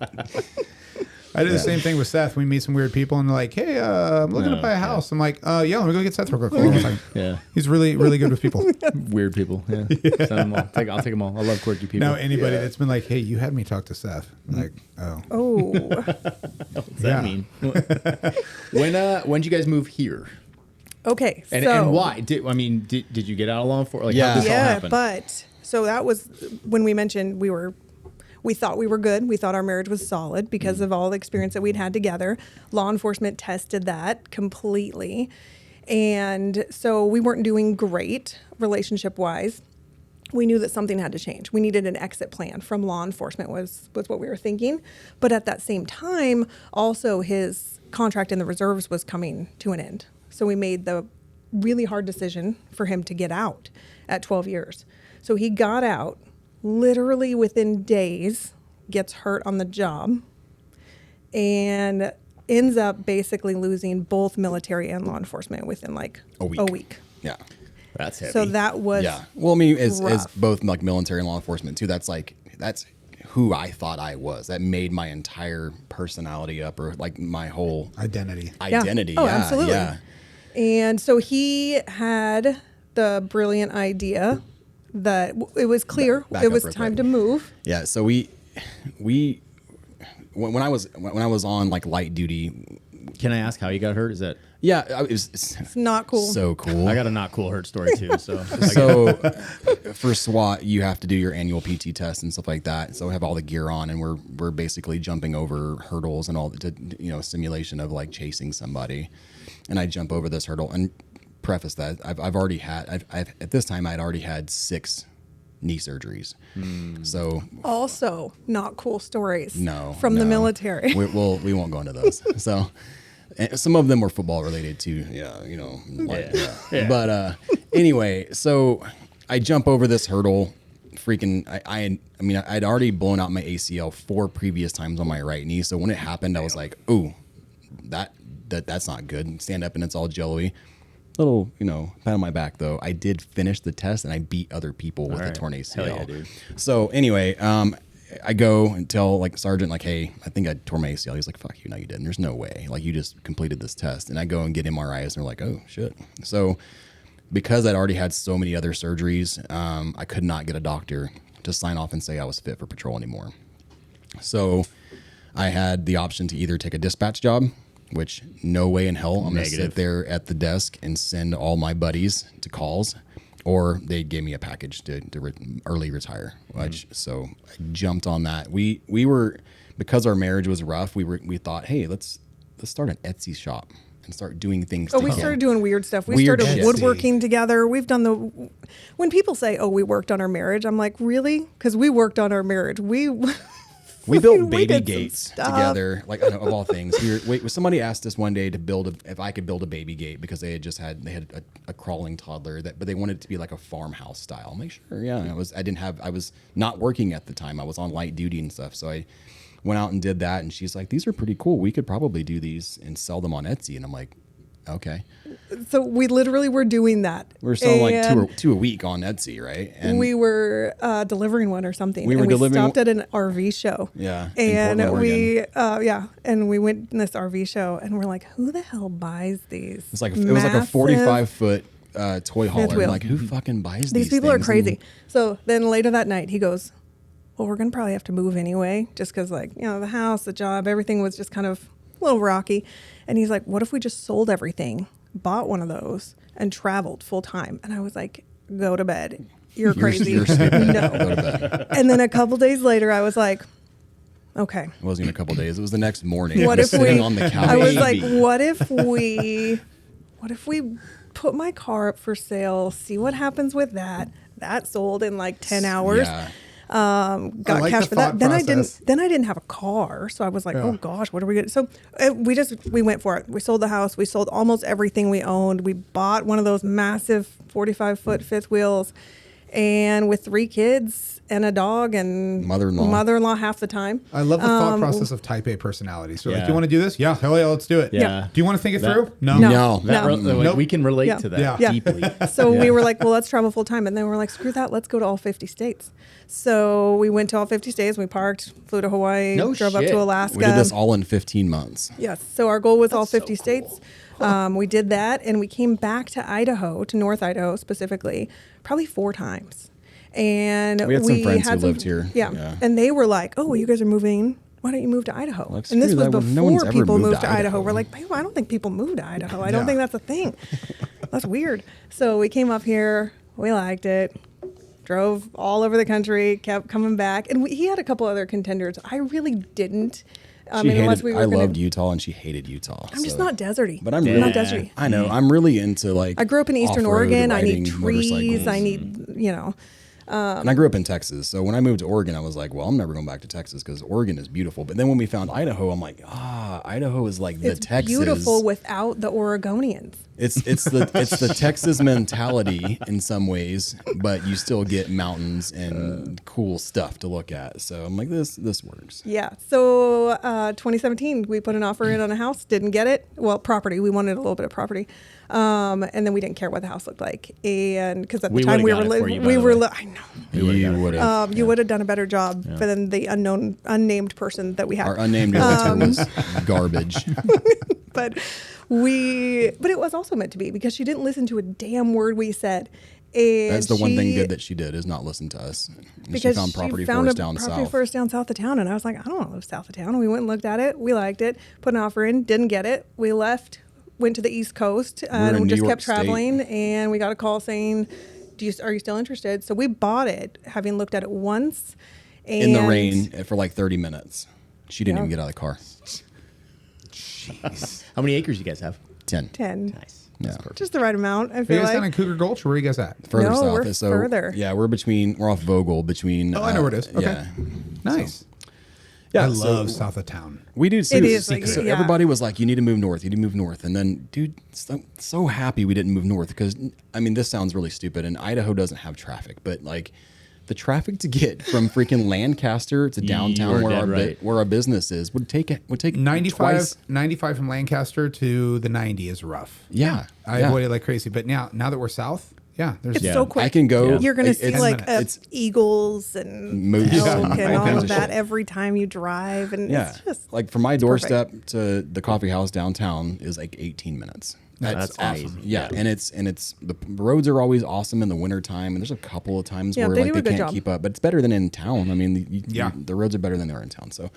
I do the same thing with Seth. We meet some weird people, and they're like, hey, I'm looking to buy a house. I'm like, yeah, let me go get Seth real quick. Hold on a second. Yeah. He's really, really good with people. Weird people. Yeah. Send them all. I'll take them all. I love quirky people. Now, anybody that's been like, hey, you had me talk to Seth. I'm like, oh. Oh, What's that mean? When did you guys move here? okay. And why? Did you get out of law enforcement? Like, how did this all Yeah, happen? but so that was when we mentioned we thought we were good. We thought our marriage was solid because of all the experience that we'd had together. Law enforcement tested that completely. And so we weren't doing great relationship-wise. We knew that something had to change. We needed an exit plan from law enforcement was what we were thinking. But at that same time, also his contract in the reserves was coming to an end. So we made the really hard decision for him to get out at 12 years. So he got out. Literally within days, gets hurt on the job, and ends up basically losing both military and law enforcement within like a week. Yeah. That's heavy. So that was Well, I mean, as rough. both like military and law enforcement too, that's who I thought I was. That made my entire personality up, or like my whole Identity. identity. Oh, Yeah. absolutely. Yeah. And so he had the brilliant idea that it was clear Back it up was real time quick. to move. Yeah. So when I was on like light duty, Can I ask how you got hurt? Is that It's not cool. so cool. I got a not cool hurt story too. So So for SWAT, you have to do your annual PT test and stuff like that. So we have all the gear on, and we're basically jumping over hurdles and all the simulation of like chasing somebody. And I jump over this hurdle, and preface that I've already had at this time I'd already had 6 knee surgeries. So Also, not cool stories. From the no. military. we won't go into those. So and some of them were football related too. Yeah. But anyway, so I jump over this hurdle. Freaking, I'd already blown out my ACL 4 previous times on my right knee. So when it happened, I was like, ooh, that's not good. Stand up and it's all jello-y. Little, pat on my back though. I did finish the test, and I beat other people with a torn ACL. Hell yeah, dude. So anyway, I go and tell like Sergeant, like, hey, I think I tore my ACL. He's like, fuck you, no you didn't. There's no way. Like, you just completed this test. And I go and get MRIs, and they're like, oh shit. So because I'd already had so many other surgeries, I could not get a doctor to sign off and say I was fit for patrol anymore. So I had the option to either take a dispatch job, which no way in hell I'm going to sit there at the desk and send all my buddies to calls, or they gave me a package to early retire. So I jumped on that. We were, because our marriage was rough, we thought, hey, let's start an Etsy shop. and start doing things Oh, together. we started doing weird stuff. We Weird started shit. woodworking together. We've done when people say, "Oh, we worked on our marriage," I'm like, "Really?" Because we worked on our marriage. We built we baby did some gates stuff. together, like of all things. Somebody asked us one day to if I could build a baby gate because they had a crawling toddler but they wanted it to be like a farmhouse style. I'm like, sure, yeah. I was not working at the time. I was on light duty and stuff, so I went out and did that. And she's like, these are pretty cool. We could probably do these and sell them on Etsy. And I'm like, okay. So we literally were doing that. We were selling like two a week on Etsy, right? And we were delivering one or something. We were delivering stopped at an RV show. Yeah, in And Portland, and we went in this RV show and we're like, who the hell buys these? it was like a 45-foot toy hauler. wheel. I'm like, who fucking buys These people are things? crazy. So then later that night, he goes, well, we're going to probably have to move anyway, just because, like, the house, the job, everything was just kind of a little rocky. And he's like, what if we just sold everything, bought one of those, and traveled full time? And I was like, go to bed. You're crazy. You're stupid. No. Go to bed. And then a couple days later, I was like, okay. It wasn't even a couple days. It was the next morning. What I was if we? sitting on the couch. I was like, what if we put my car up for sale? See what happens with that. That sold in like 10 hours. Yeah. Got like cash the for that. thought Then process. I didn't have a car, so I was like, Yeah. oh gosh, what are we gonna? So we went for it. We sold the house. We sold almost everything we owned. We bought one of those massive 45-foot fifth wheels, and with 3 kids and a dog and mother-in-law half the time. I love the thought process of type A personality. So, like, Yeah. do you want to do this? Yeah, hell yeah, let's do it. Yeah. Do you want to think it That- through? No. No. Like, we can relate Yeah. to that Yeah. deeply. So we were like, well, let's travel full time. And then we're like, screw that. Let's go to all 50 states. So we went to all 50 states. We parked, flew to Hawaii, No drove up shit. to Alaska. We did this all in 15 months. Yes. So our goal was all That's so 50 cool. states. We did that. And we came back to Idaho, to North Idaho specifically, probably 4 times. And We had some friends who lived here. Yeah. Yeah. And they were like, oh, you guys are moving. Why don't you move to Idaho? Like, And this screw was that. No one's before ever people moved moved to to Idaho. Idaho. We're like, "Babe, I don't think people move to Idaho. I don't Yeah. think that's a thing. That's weird. So we came up here. We liked it. Drove all over the country. Kept coming back. And he had a couple other contenders. I really didn't. I loved Utah and she hated Utah. I'm just not deserty. But I'm I'm really, not deserty. I know. I'm really into like. I grew up in Eastern off-road Oregon. I need riding, trees. motorcycles. I need, And I grew up in Texas, so when I moved to Oregon, I was like, "Well, I'm never going back to Texas because Oregon is beautiful." But then when we found Idaho, I'm like, Idaho is like it's the Texas. beautiful without the Oregonians. It's the Texas mentality in some ways, but you still get mountains and cool stuff to look at. So I'm like, this works. Yeah. So 2017, we put an offer in on a house, didn't get it. Well, property. We wanted a little bit of property. And then we didn't care what the house looked like. And because at the We time would've got it for you, by the way. I know. You would have. You would have done a better job than the unnamed person that we had. Our unnamed realtor was garbage. But it was also meant to be because she didn't listen to a damn word we said. And That's the one thing good that she did is not listen to us. And she found property for us down south. for us down south of town, and I was like, I don't want to live south of town. And we went and looked at it. We liked it. Put an offer in. Didn't get it. We left. Went to the East Coast and in just New kept York State. traveling. And we got a call saying, "Are you still interested?" So we bought it, having looked at it once. And In the rain for like 30 minutes. She didn't even get out of the car. Jeez. Uh, How many acres you guys have? 10. 10. Nice. Yeah. Just the right amount. I Are you feel guys like. down in Cougar Gulch, or where are you guys at? Further No, south. we're So, further. Yeah, we're off Vogel between. Oh, I know where it is. Okay. Yeah. Nice. Yeah, I so love south of town. we do too. It is, like, So yeah. everybody was like, "You need to move north. You need to move north." And then, dude, so happy we didn't move north because I mean, this sounds really stupid, and Idaho doesn't have traffic, but like the traffic to get from freaking Lancaster to downtown are where dead right. where our business is would take 95, twice. 95 from Lancaster to the 90 is rough. Yeah, I yeah. avoid it like crazy. But now that we're south, there's It's so quick. I can go. You're going to see it's- like it's eagles and Moose elk and and all all kinds of of that shit. every time you drive. And yeah, it's just like from my perfect. doorstep to the coffee house downtown is like 18 minutes. That's awesome. amazing. Yeah, and it's the roads are always awesome in the wintertime, and there's a couple of times Yeah, where they like do a they good can't job. keep up, but it's better than in town. I mean, Yeah. the roads are better than they are in town. So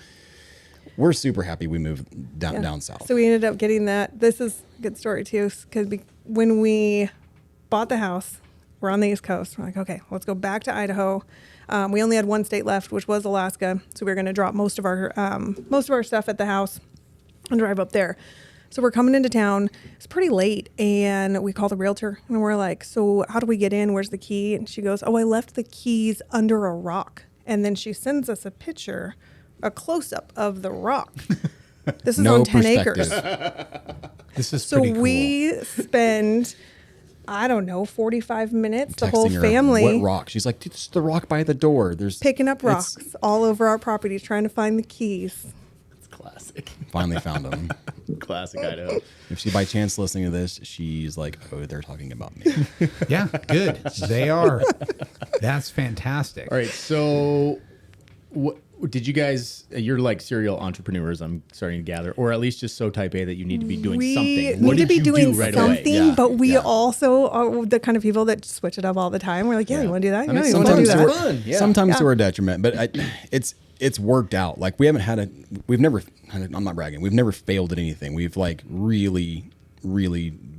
we're super happy we moved down south. So we ended up getting that. This is a good story too, because when we bought the house, we're on the East Coast. We're like, okay, let's go back to Idaho. We only had one state left, which was Alaska. So we were going to drop most of our stuff at the house and drive up there. So we're coming into town. It's pretty late, and we call the realtor, and we're like, so how do we get in? Where's the key? And she goes, oh, I left the keys under a rock. And then she sends us a picture, a close-up of the rock. This is No on 10 perspective. acres. This is So pretty cool. we spend, I don't know, 45 minutes, the whole Texting her, family, what rock? She's like, it's the rock by the door. There's picking up it's- rocks all over our property, trying to find the keys. It's classic. Finally found them. Classic Idaho. If she by chance listening to this, she's like, oh, they're talking about me. Yeah, good. They are. That's fantastic. All right. So, what did you guys? You're like serial entrepreneurs. I'm starting to gather, or at least just so type A that you need to be doing We something. need What to did be you doing do right something, away? Yeah, but we yeah. also are the kind of people that switch it up all the time. We're like, yeah, you want to do that? I mean, Yeah, you want to do sometimes that? it's fun. Yeah. Sometimes Yeah. to our detriment, but it's worked out. Like we've never, I'm not bragging. We've never failed at anything. We've like really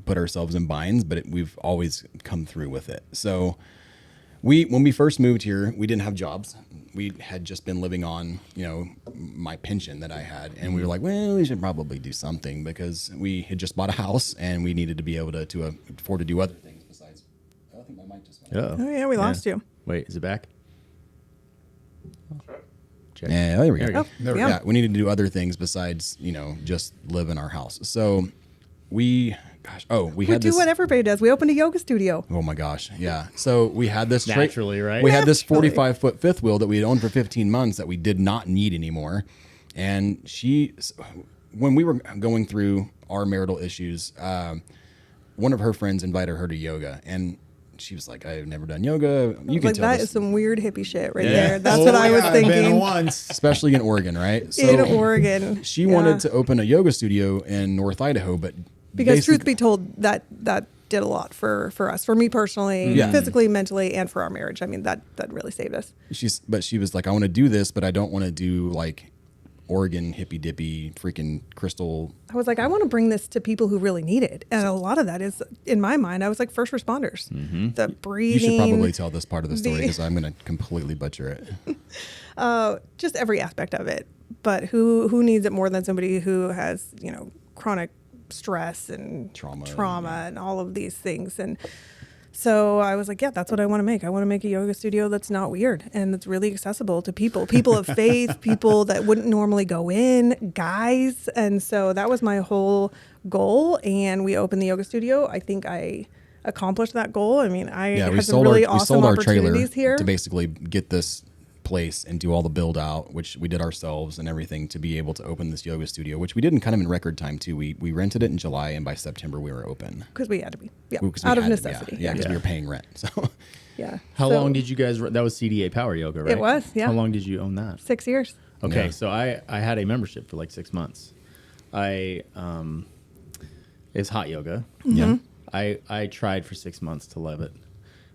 put ourselves in binds, but we've always come through with it. So when we first moved here, we didn't have jobs. We had just been living on, my pension that I had. And we were like, well, we should probably do something because we had just bought a house and we needed to be able to afford to do other things besides. I think my mic just went out. Oh, yeah, we lost you. Wait, is it back? Check. Yeah, there we go. There we go. Oh, yeah. Yeah, we needed to do other things besides, just live in our house. So we We had do this. what everybody does. We opened a yoga studio. Oh my gosh, yeah. So we had this Naturally, right? We had this Naturally. 45-foot fifth wheel that we had owned for 15 months that we did not need anymore. And when we were going through our marital issues, one of her friends invited her to yoga, and she was like, "I've never done yoga." You can Like, tell that this, is some weird hippie shit right Yeah. there. That's Oh, what I was yeah, I've been thinking. once. especially in Oregon, right? So In Oregon. she Yeah. wanted to open a yoga studio in North Idaho, but Because truth basic- be told, that did a lot for us, for me personally, Yeah. physically, mentally, and for our marriage. I mean, that really saved us. she was like, I want to do this, but I don't want to do like Oregon hippy dippy freaking crystal. I was like, I want to bring this to people who really need it. And a lot of that is, in my mind, I was like first responders. The You breathing. should probably tell this part of the story the- because I'm going to completely butcher it. Just every aspect of it. But who needs it more than somebody who has, chronic stress and Trauma, and all of these things. And so I was like, yeah, that's what I want to make. I want to make a yoga studio that's not weird and that's really accessible to people of faith, people that wouldn't normally go in, guys. And so that was my whole goal. And we opened the yoga studio. I think I accomplished that goal. I mean, I Yeah, had some really awesome our trailer opportunities here. to basically get this place and do all the build out, which we did ourselves and everything to be able to open this yoga studio, which we did in kind of in record time too. We rented it in July and by September we were open. Because we had to be, yeah, Because we out of had to, necessity. Yeah, because Yeah. we were paying rent. So Yeah. How So, long did you guys? That was CDA Power Yoga, right? It was, yeah. How long did you own that? 6 years. Okay, Yeah. so I had a membership for like 6 months. It's hot yoga. yeah. I tried for 6 months to love it,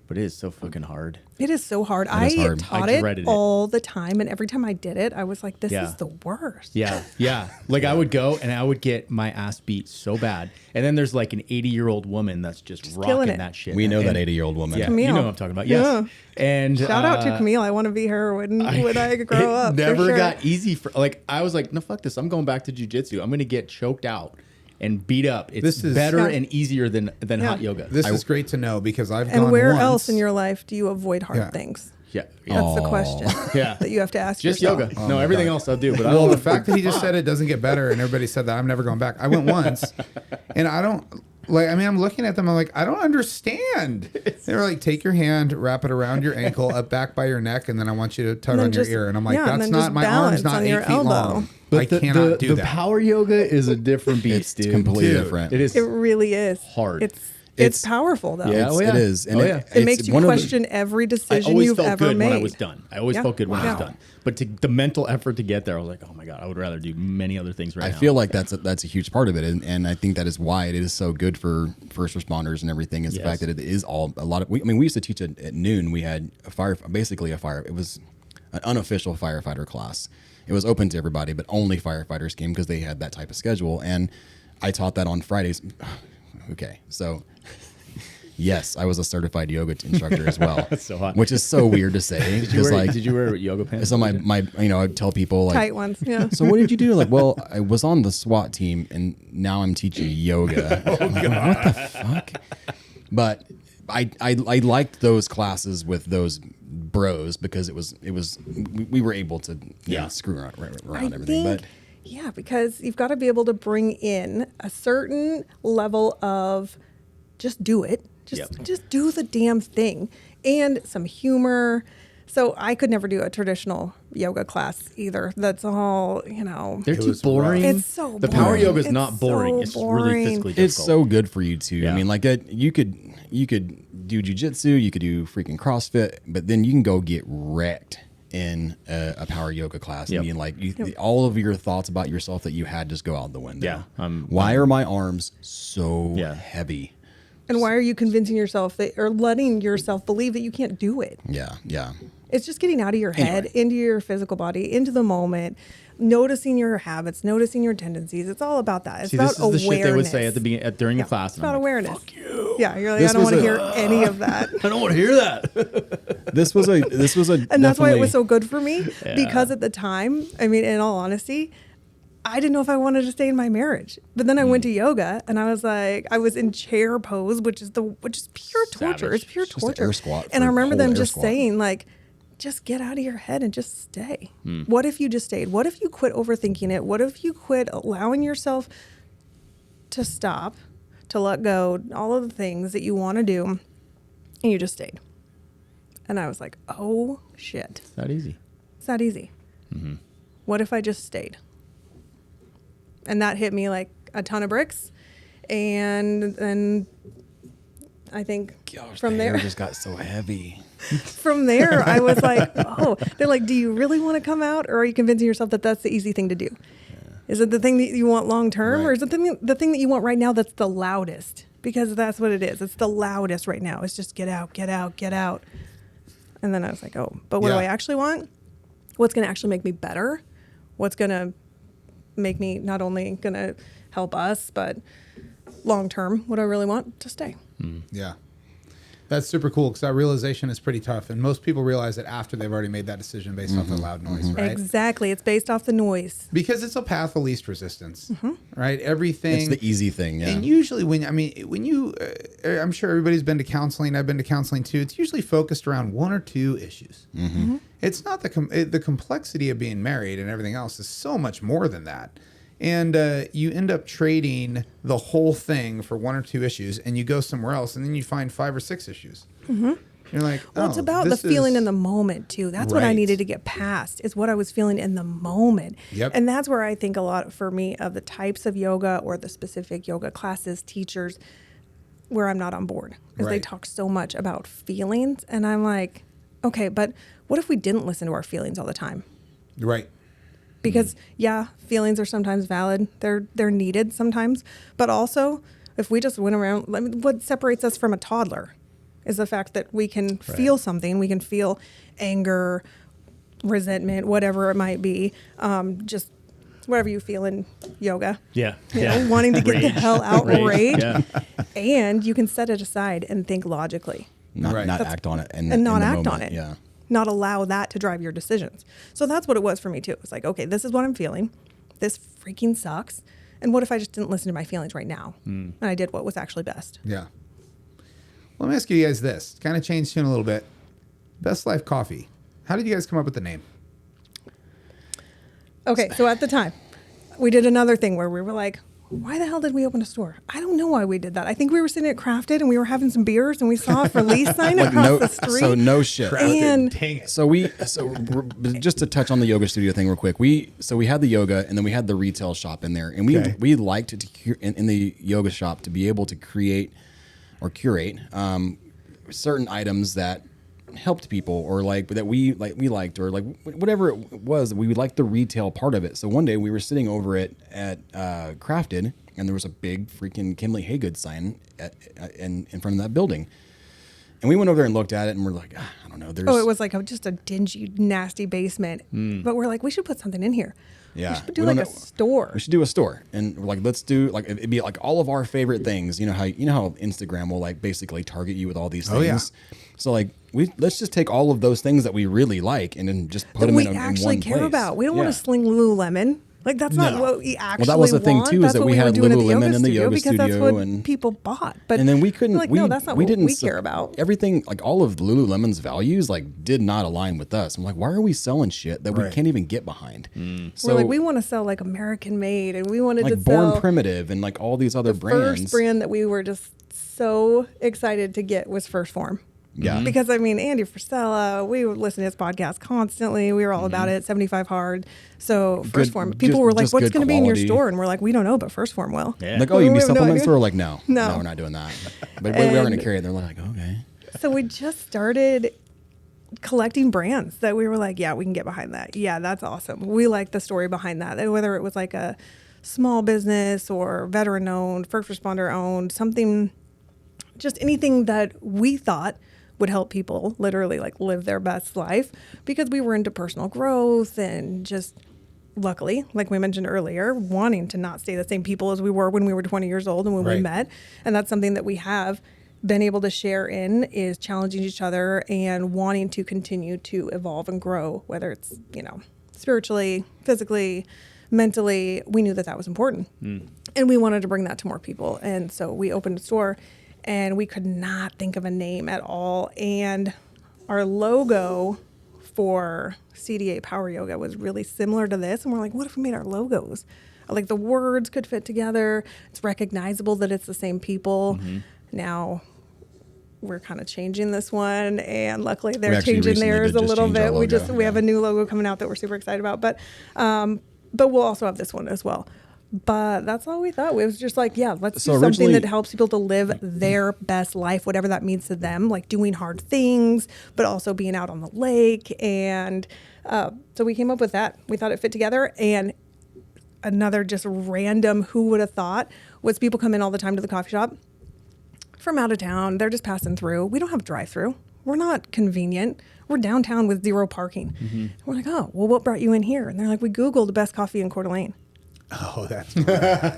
but it is so fucking hard. It is so hard. is I hard. taught I dreaded it it. all the time, and every time I did it, I was like, "This Yeah. is the worst." Yeah. Like I would go and I would get my ass beat so bad, and then there's like an 80-year-old woman that's just killing rocking it. that shit. We know And- that 80-year-old woman. Yeah, Camille. you know what I'm talking about. Yes. Yeah. And Shout out to Camille. I want to be her when I grow up. It never for sure. got easy for like I was like, no, fuck this. I'm going back to jujitsu. I'm gonna get choked out and beat up. It's This is- better Yeah. and easier than Yeah. hot yoga. This is great to know because I've And gone where once. else in your life do you avoid hard Yeah. things? yeah. That's the question Yeah. that you have to ask Just yourself. yoga. Oh no, my everything God. else I'll do. But I Well, don't the fact that he just said it doesn't get better, and everybody said that, I'm never going back. I went once, and I don't like. I mean, I'm looking at them. I'm like, I don't understand. They were like, take your hand, wrap it around your ankle, up back by your neck, and then I want you to tug then on your just- ear. And I'm like, yeah, and that's then not just my arm's balance not on 8 your feet elbow. long. I the, cannot do the that. power yoga is a different beast, It's dude. completely Dude. different. It is It really is hard. It's powerful though. Yeah. It's- Oh, yeah. It is. And Oh, yeah. It it's makes you one of the- question every I decision always you've felt ever good made. when I was done. I always Yeah. felt good when I was Yeah. done. But the mental effort to get there, I was like, oh my God, I would rather do many other things right I now. feel like that's a huge part of it, and I think that is why it is so good for first responders and everything. Is the Yes. fact that it is all a lot of. We used to teach at noon. We had it was an unofficial firefighter class. It was open to everybody, but only firefighters came because they had that type of schedule. And I taught that on Fridays. Okay, so Yes, I was a certified yoga instructor as well. That's so hot. Which is so weird to say. Did you wear yoga pants? So my I tell people like Tight ones. Yeah. So what did you do? Like, well, I was on the SWAT team and now I'm teaching yoga. Oh God. What the fuck? But I liked those classes with those bros because we were able to screw around everything. But yeah, because you've got to be able to bring in a certain level of just do it. Just do the damn thing. And some humor. So I could never do a traditional yoga class either. That's all, They're too boring. It's so boring. The power yoga is not boring. So It's boring. really physically difficult. it's so good for you too. Yeah. I mean, like you could do jujitsu, you could do freaking CrossFit, but then you can go get wrecked in a power yoga class. Yep. I mean, like all of your thoughts about yourself that you had just go out the window. Yeah. Why are my arms so heavy? And why are you convincing yourself that, or letting yourself believe that you can't do it? Yeah, yeah. It's just getting out of your head, into your physical body, into the moment, noticing your habits, noticing your tendencies. It's all about that. It's See, about this is awareness. the shit they would say at the beginning, during the class. It's And about I'm like, awareness. fuck you. Yeah, you're like, This I don't was want to a- hear any of that. I don't want to hear that. This was a And that's why it was definitely- so good for me, because at the time, I mean, in all honesty, I didn't know if I wanted to stay in my marriage. But then I went to yoga and I was like, I was in chair pose, which is pure torture. Savage. It's pure Just an torture. air squat And I for a remember whole them air just squat. saying like, just get out of your head and just stay. What if you just stayed? What if you quit overthinking it? What if you quit allowing yourself to stop, to let go, all of the things that you want to do, and you just stayed? And I was like, oh shit. It's not easy. It's not easy. What if I just stayed? And that hit me like a ton of bricks. And then I think Gosh, from the hair there, just got so heavy. from there, I was like, oh, they're like, do you really want to come out, or are you convincing yourself that that's the easy thing to do? Is it the thing that you want long term, or Right. is it the thing that you want right now that's the loudest? Because that's what it is. It's the loudest right now. It's just get out, get out, get out. And then I was like, oh, but what do Yeah. I actually want? What's going to actually make me better? What's going to make me not only going to help us, but long term, what I really want to stay. Yeah. That's super cool because that realization is pretty tough. And most people realize it after they've already made that decision based off the loud noise, right? Exactly. It's based off the noise. Because it's a path of least resistance, right? Everything. It's the easy thing, yeah. And usually when you, I'm sure everybody's been to counseling. I've been to counseling too. It's usually focused around one or two issues. It's not the complexity of being married and everything else is so much more than that. And you end up trading the whole thing for one or two issues, and you go somewhere else, and then you find 5 or 6 issues. You're like, Well, it's about the feeling in the moment too. That's what I Right. needed to get past, is what I was feeling in the moment. Yep. And that's where I think a lot for me of the types of yoga or the specific yoga classes, teachers, where I'm not on board, because they Right. talk so much about feelings. And I'm like, okay, but what if we didn't listen to our feelings all the time? Right. Because yeah, feelings are sometimes valid. They're needed sometimes. But also, if we just went around, I mean, what separates us from a toddler is the fact that we can feel something. We can feel anger, resentment, whatever it might be. Just whatever you feel in yoga. Yeah. You know, wanting to get the Rage. hell out, rage. Yeah. And you can set it aside and think logically. not Right. not That's- act on it and not in the act on moment, it. Yeah. Not allow that to drive your decisions. So that's what it was for me too. It was like, okay, this is what I'm feeling. This freaking sucks. And what if I just didn't listen to my feelings right now? And I did what was actually best. Yeah. Well, let me ask you guys this. Kind of change tune a little bit. Best Life Coffee. How did you guys come up with the name? Okay, so at the time, we did another thing where we were like, why the hell did we open a store? I don't know why we did that. I think we were sitting at Crafted and we were having some beers and we saw a for lease sign across the street. So no shit. And Dang it. So just to touch on the yoga studio thing real quick, we had the yoga and then we had the retail shop in there, and we liked to in the yoga shop to be able to create or curate certain items that helped people, or like that we liked, or like whatever it was. We liked the retail part of it. So one day we were sitting over at Crafted, and there was a big freaking Kimberly Haygood sign in front of that building. And we went over there and looked at it, and we're like, I don't know. It was like just a dingy, nasty basement. But we're like, we should put something in here. Yeah. We should do like a store. We should do a store. And we're like, let's do like, it'd be like all of our favorite things. You know how Instagram will like basically target you with all these things. Yeah. So like, let's just take all of those things that we really like and then just put them in one place. We actually care about. We don't want to sling Lululemon. Like that's not what we actually want. Well, that was the thing too, is that we had Lululemon in the yoga studio, because that's what people bought. But and then we couldn't. Like, no, that's not what we care about. Everything, like all of Lululemon's values, like did not align with us. I'm like, why are we selling shit that we can't even get behind? So we're like, we want to sell like American made, and we wanted like to sell Born Primitive and like all these other brands. First brand that we were just so excited to get was First Form. Yeah. Because I mean, Andy Frisella, we would listen to his podcast constantly. We were all about it. 75 Hard. So First Form, people were like, "What's going to be in your store?" And we're like, "We don't know, but First Form will." Yeah. Like, oh, you can be supplement store? Like, no, no, we're not doing that. But we are going to carry it. They're like, okay. So we just started collecting brands that we were like, yeah, we can get behind that. Yeah, that's awesome. We like the story behind that. And whether it was like a small business or veteran owned, first responder owned, something, just anything that we thought would help people literally like live their best life, because we were into personal growth and just luckily, like we mentioned earlier, wanting to not stay the same people as we were when we were 20 years old and when we met. And that's something that we have been able to share in, is challenging each other and wanting to continue to evolve and grow, whether it's, spiritually, physically, mentally. We knew that that was important. And we wanted to bring that to more people. And so we opened a store. And we could not think of a name at all. And our logo for CDA Power Yoga was really similar to this. And we're like, what if we made our logos? Like the words could fit together. It's recognizable that it's the same people. Now we're kind of changing this one. And luckily they're changing theirs a little bit. We have a new logo coming out that we're super excited about. But we'll also have this one as well. But that's all we thought. It was just like, let's do something that helps people to live their best life, whatever that means to them, like doing hard things, but also being out on the lake. And so we came up with that. We thought it fit together. And another just random, who would have thought, was people come in all the time to the coffee shop from out of town. They're just passing through. We don't have drive-through. We're not convenient. We're downtown with 0 parking. We're like, oh, well, what brought you in here? And they're like, we Googled the best coffee in Coeur d'Alene. Oh, that's cool.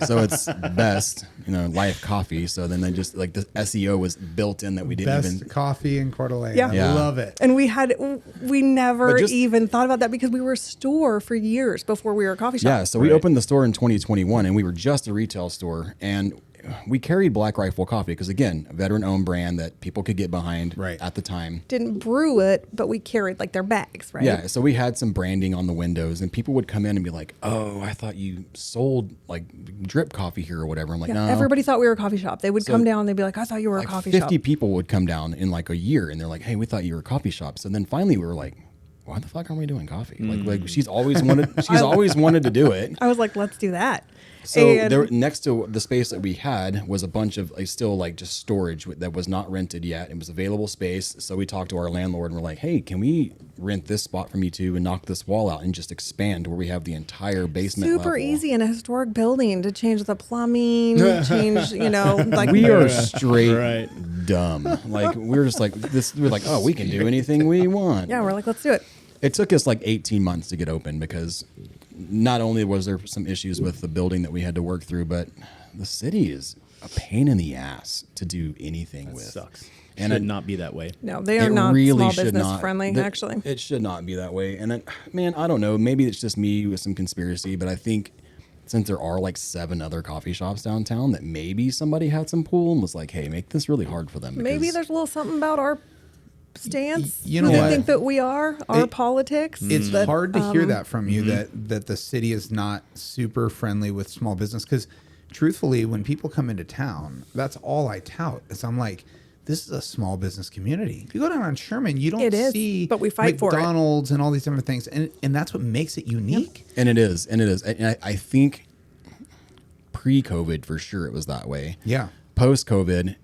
So it's best, life coffee. So then they just like the SEO was built in that we didn't best coffee in Coeur d'Alene. Yeah. I love it. And we never even thought about that, because we were a store for years before we were a coffee shop. Yeah. So we opened the store in 2021 and we were just a retail store, and we carried Black Rifle Coffee because, again, a veteran-owned brand that people could get behind at the time. Didn't brew it, but we carried like their bags, right? Yeah, so we had some branding on the windows, and people would come in and be like, "Oh, I thought you sold like drip coffee here or whatever." I'm like, "No." Everybody thought we were a coffee shop. They would come down and they'd be like, "I thought you were a coffee 50 shop." 50 people would come down in like a year, and they're like, "Hey, we thought you were a coffee shop." So then finally we were like, why the fuck aren't we doing coffee? Like she's always wanted to do it. I was like, let's do that. So there, next to the space that we had was a bunch of still like just storage that was not rented yet. It was available space. So we talked to our landlord and we're like, hey, can we rent this spot from you two and knock this wall out and just expand where we have the entire basement Super level? easy in a historic building to change the plumbing, change, like we are straight dumb. Like we're just like this. We're like, oh, we can do anything we want. Yeah, we're like, let's do it. It took us like 18 months to get open because not only was there some issues with the building that we had to work through, but the city is a pain in the ass to do anything with. Sucks. And it should not be that way. No, they are not small business friendly, actually. It should not be that way. And I don't know. Maybe it's just me with some conspiracy, but I think since there are like 7 other coffee shops downtown, that maybe somebody had some pull and was like, hey, make this really hard for them. Maybe there's a little something about our stance. You know what? I think that we are our politics. It's hard to hear that from you, that the city is not super friendly with small business, because truthfully, when people come into town, that's all I tout. Is I'm like, this is a small business community. If you go down on Sherman, you don't see but we fight McDonald's and all these different things, and that's what makes it unique. Yep. And it is. And I think pre-COVID for sure it was that way. Yeah. Post-COVID,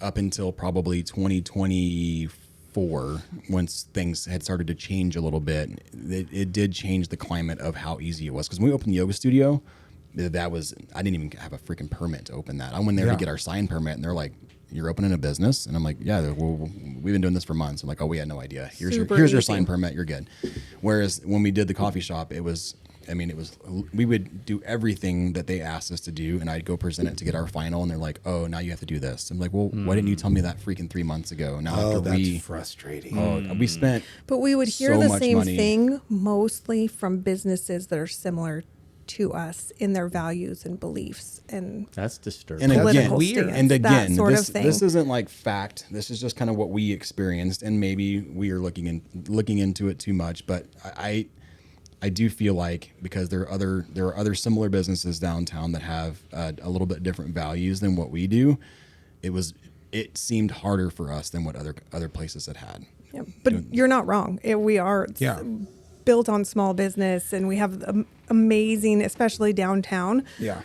up until probably 2024, once things had started to change a little bit, it did change the climate of how easy it was. Because when we opened the yoga studio, I didn't even have a freaking permit to open that. I went there to get our sign permit, and they're like, you're opening a business? And I'm like, yeah, well, we've been doing this for months. I'm like, oh, we had no idea. Here's Super your easy. sign permit. You're good. Whereas when we did the coffee shop, we would do everything that they asked us to do, and I'd go present it to get our final, and they're like, oh, now you have to do this. I'm like, well, why didn't you tell me that freaking 3 months ago? Now Oh, after that's frustrating. we spent But we would hear so the much same money. thing mostly from businesses that are similar to us in their values and beliefs and That's disturbing. And again, political weird. stance, and that again, sort this of thing. this isn't like fact. This is just kind of what we experienced, and maybe we are looking into it too much. But I do feel like because there are other similar businesses downtown that have a little bit different values than what we do. It seemed harder for us than what other places had. Yeah, but you're not wrong. We are built on small business, and we have amazing, especially downtown. Yeah.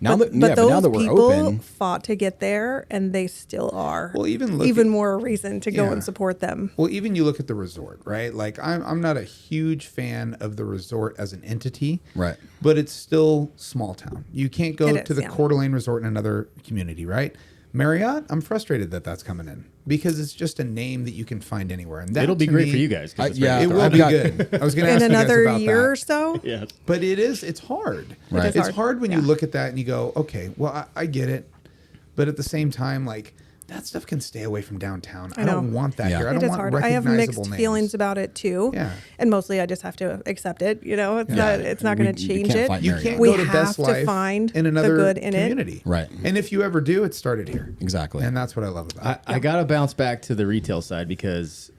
Now but that those we're people open, fought to get there, and they still are. Well, even even more reason to go Yeah. and support them. Well, even you look at the resort, right? Like I'm not a huge fan of the resort as an entity, Right. But it's still small town. You can't go It to is, the yeah. Coeur d'Alene Resort in another community, right? Marriott, I'm frustrated that that's coming in because it's just a name that you can find anywhere, and that It'll be to great me- for you guys. 'cause it's yeah, very It dark. will I've be got- good. I was going to In ask you guys another about year or that. so, Yes. But it's hard. Right. It is It's hard. hard when you Yeah. look at that and you go, okay, well, I get it. But at the same time, like, that stuff can stay away from downtown. I don't know. want that Yeah. here. I it don't is want hard. I have recognizable mixed names. feelings about it too. Yeah. And mostly I just have to accept it. It's not We- going to you change can't it. fight You Marriott. can't We go to have Best to Life find in the another good in it. community. Right. And if you ever do, it started here. Exactly. And that's what I love about it. I got to bounce back to the retail side because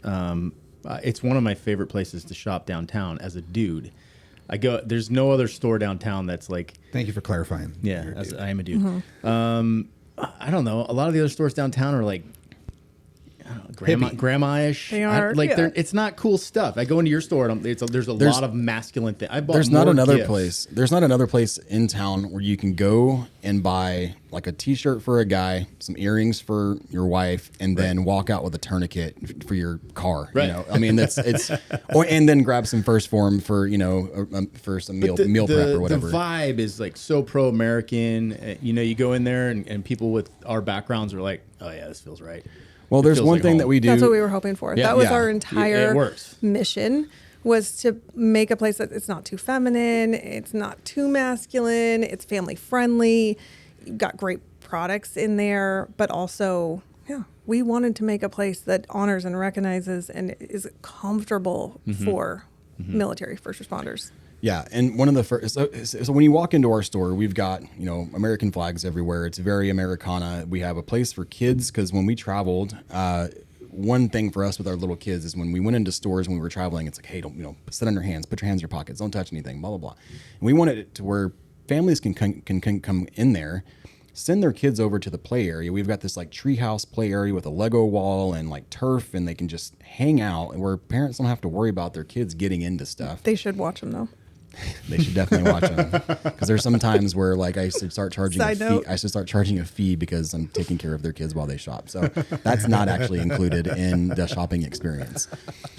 it's one of my favorite places to shop downtown as a dude. There's no other store downtown that's like, Thank you for clarifying. yeah, You're a as dude. I am a dude. Mm-hmm. I don't know. A lot of the other stores downtown are like, I don't know, Hippie. grandma-ish. They are, yeah. It's not cool stuff. I go into your store and there's a lot of masculine things. There's not another place. There's not another place in town where you can go and buy like a T-shirt for a guy, some earrings for your wife, and then walk out with a tourniquet for your car. Right. I mean, and then grab some First Form for for some meal prep or whatever. The vibe is like so pro-American. You go in there and people with our backgrounds are like, oh yeah, this feels right. Well, It there's feels one like thing home. that we do. That's what we were hoping for. Yeah. That was Yeah. our It entire works. mission, was to make a place that it's not too feminine, it's not too masculine, it's family friendly. You've got great products in there, but also, we wanted to make a place that honors and recognizes and is comfortable for military first responders. Yeah, and one of the first. So when you walk into our store, we've got American flags everywhere. It's very Americana. We have a place for kids because when we traveled, one thing for us with our little kids is when we went into stores when we were traveling, it's like, hey, don't sit on your hands, put your hands in your pockets, don't touch anything, blah blah blah. And we wanted it to where families can come in there, send their kids over to the play area. We've got this like treehouse play area with a Lego wall and like turf, and they can just hang out, and where parents don't have to worry about their kids getting into stuff. They should watch them though. They should definitely watch them because there's some times where like I should start charging Side a fee. note. I should start charging a fee because I'm taking care of their kids while they shop. So that's not actually included in the shopping experience.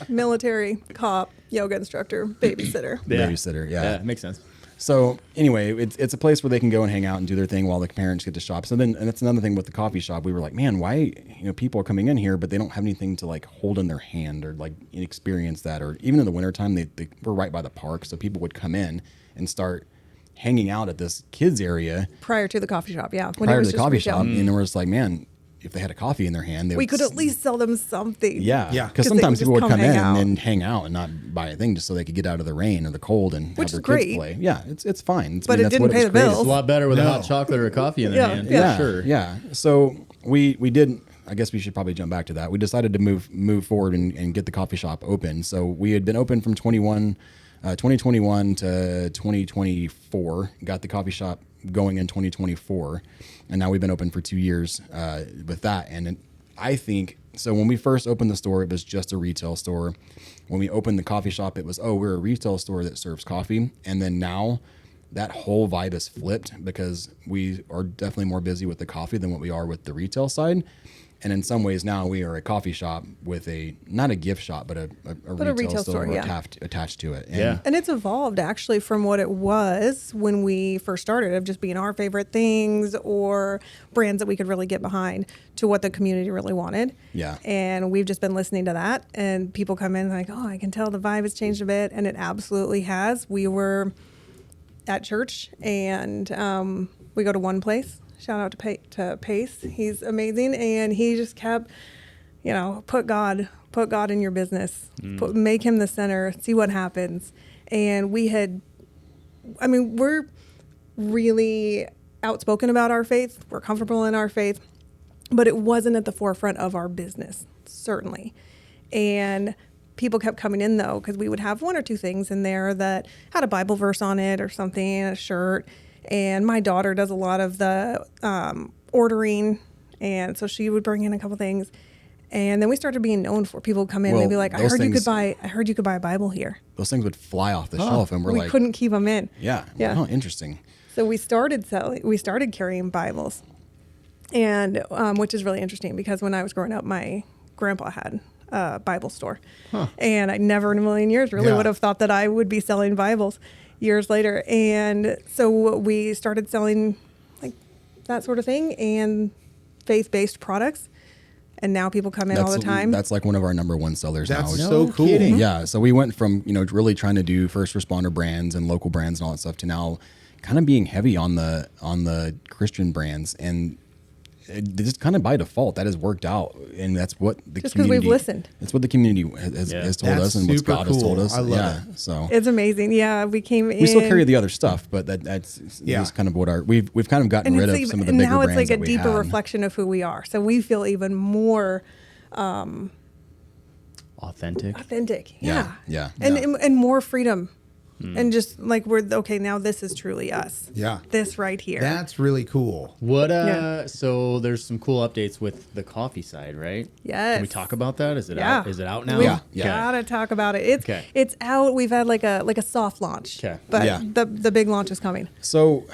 Military, cop, yoga instructor, babysitter. Babysitter, yeah. Makes sense. So anyway, it's a place where they can go and hang out and do their thing while the parents get to shop. So then, and that's another thing with the coffee shop. We were like, man, why people are coming in here, but they don't have anything to like hold in their hand or like experience that. Or even in the wintertime, they were right by the park, so people would come in and start hanging out at this kids area Prior to the coffee shop, yeah. When it prior to was the just coffee retail. shop, and we're just like, man, if they had a coffee in their hand, they We would could at least sell them something. Yeah. Yeah. Because 'Cause they sometimes could people would just come come in hang out. and hang out and not buy a thing just so they could get out of the rain or the cold and Which have is their kids great. play. Yeah, it's fine. But it that's didn't what pay was the created. bills. It's a lot better with a No. hot chocolate or a coffee in their Yeah. hand. Yeah, Sure. Yeah. So we did. I guess we should probably jump back to that. We decided to move forward and get the coffee shop open. So we had been open from 2021 to 2024. Got the coffee shop going in 2024, and now we've been open for 2 years with that. And I think so. When we first opened the store, it was just a retail store. When we opened the coffee shop, it was we're a retail store that serves coffee. And then now that whole vibe is flipped because we are definitely more busy with the coffee than what we are with the retail side. And in some ways now we are a coffee shop with not a gift shop, but a retail store attached to it. And it's evolved actually from what it was when we first started, of just being our favorite things or brands that we could really get behind, to what the community really wanted. Yeah. And we've just been listening to that, and people come in like, oh, I can tell the vibe has changed a bit. And it absolutely has. We were at church, and we go to one place. Shout out to Pace. He's amazing. And he just kept, put God in your business, make him the center, see what happens. And we're really outspoken about our faith. We're comfortable in our faith, but it wasn't at the forefront of our business, certainly. And people kept coming in though, because we would have one or two things in there that had a Bible verse on it or something, a shirt. And my daughter does a lot of the ordering, and so she would bring in a couple things. And then we started being known for people come in. They'd be like, I heard you could buy a Bible here. Those things would fly off the shelf, and we couldn't keep them in. Yeah. Oh, interesting. So we started carrying Bibles, and which is really interesting, because when I was growing up, my grandpa had a Bible store, and I never in a million years really would have thought that I would be selling Bibles years later. And so we started selling like that sort of thing and faith-based products. And now people come in all the time. That's like one of our number one sellers now. That's so cool. Kidding. Yeah. So we went from, really trying to do first responder brands and local brands and all that stuff to now kind of being heavy on the Christian brands. And just kind of by default, that has worked out, and that's what the just community. Because we've listened. That's what the community has told us, and what God has told us. I love it. So it's amazing. Yeah, we came in. We still carry the other stuff, but that's kind of what we've kind of gotten rid of some of the bigger brands. Now it's like a deeper reflection of who we are. So we feel even more authentic. Yeah. And more freedom. And just like now this is truly us. Yeah. This right here. That's really cool. So there's some cool updates with the coffee side, right? Yes. Can we talk about that? Is it out? Is it out now? Yeah. Gotta talk about it. It's out. We've had like a soft launch. Okay. But the big launch is coming. So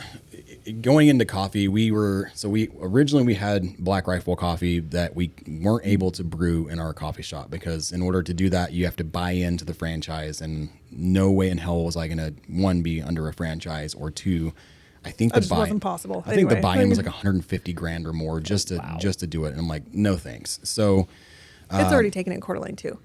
going into coffee, we originally had Black Rifle coffee that we weren't able to brew in our coffee shop, because in order to do that, you have to buy into the franchise, and no way in hell was I going to, one, be under a franchise, or two, I think that wasn't possible. I think the buy-in was like $150,000 or more just to do it. And I'm like, no thanks. So it's already taken in Coeur d'Alene too.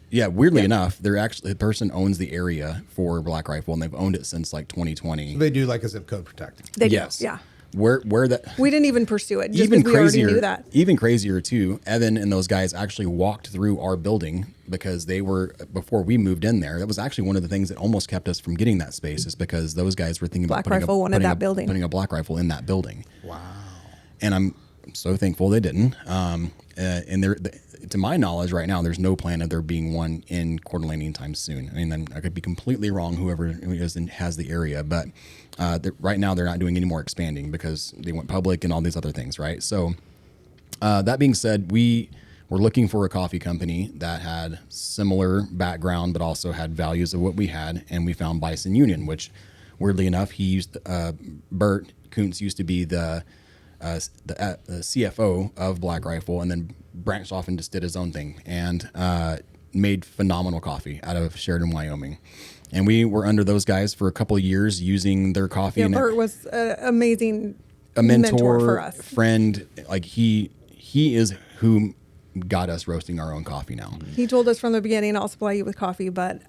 Yeah, weirdly enough, the person owns the area for Black Rifle, and they've owned it since like 2020. They do like a zip code protect. They yes. do, yeah. Where that we didn't even pursue it. Just even we already crazier, knew that. Even crazier too. Evan and those guys actually walked through our building, because they were, before we moved in there. That was actually one of the things that almost kept us from getting that space, is because those guys were thinking about putting a Black Rifle in that building. Wow. And I'm so thankful they didn't. And to my knowledge, right now, there's no plan of there being one in Coeur d'Alene anytime soon. I mean, then I could be completely wrong, whoever has the area, but right now they're not doing any more expanding because they went public and all these other things, right? So that being said, we were looking for a coffee company that had similar background, but also had values of what we had, and we found Bison Union, which, weirdly enough, he used Bert Kuntz used to be the CFO of Black Rifle, and then branched off and just did his own thing, and made phenomenal coffee out of Sheridan, Wyoming. And we were under those guys for a couple of years using their coffee. Yeah, Bert was amazing. A mentor for us. Friend. Like he is who got us roasting our own coffee now. He told us from the beginning, I'll supply you with coffee, but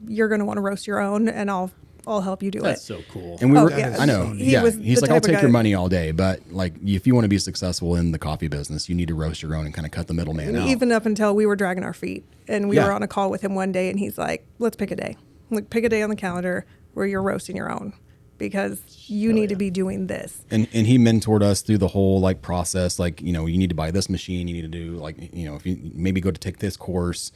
you're going to want to roast your own, and I'll help you do That's it. so cool. And I know. He's like, I'll take your money all day, but like, if you want to be successful in the coffee business, you need to roast your own and kind of cut the middleman out. Even up until we were dragging our feet, and we were on a call with him one day, and he's like, let's pick a day. Like, pick a day on the calendar where you're roasting your own, because you need to be doing this. And he mentored us through the whole like process. Like, you need to buy this machine. You need to do like, if you maybe go to take this course,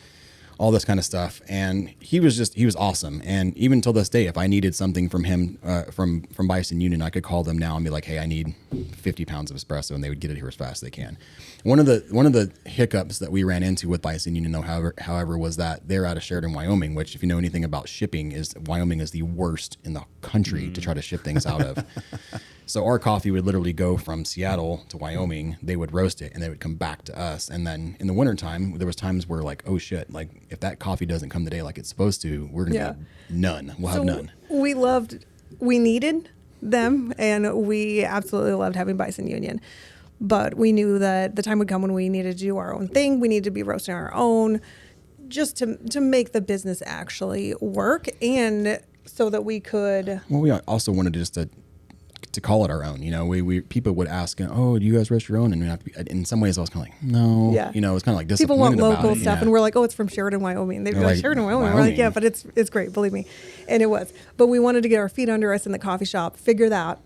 all this kind of stuff. And he was awesome. And even till this day, if I needed something from him, from Bison Union, I could call them now and be like, hey, I need 50 pounds of espresso, and they would get it here as fast as they can. One of the hiccups that we ran into with Bison Union, though, however, was that they're out of Sheridan, Wyoming, which, if you know anything about shipping, Wyoming is the worst in the country to try to ship things out of. So our coffee would literally go from Seattle to Wyoming. They would roast it and they would come back to us. And then in the wintertime, there was times where like, oh shit, like if that coffee doesn't come today like it's supposed to, we're going to have none. We'll have none. We needed them, and we absolutely loved having Bison Union. But we knew that the time would come when we needed to do our own thing. We needed to be roasting our own just to make the business actually work, and so that we could. Well, we also wanted just to call it our own. You know, we people would ask, oh, do you guys roast your own? And we have to be, in some ways I was kind of like, no. Yeah. You know, it's kind of like People disappointed want about local it. stuff, and we're like, oh, it's from Sheridan, Wyoming. They'd be like, Sheridan, Wyoming. We're like, yeah, but it's great, believe me. And it was. But we wanted to get our feet under us in the coffee shop, figure that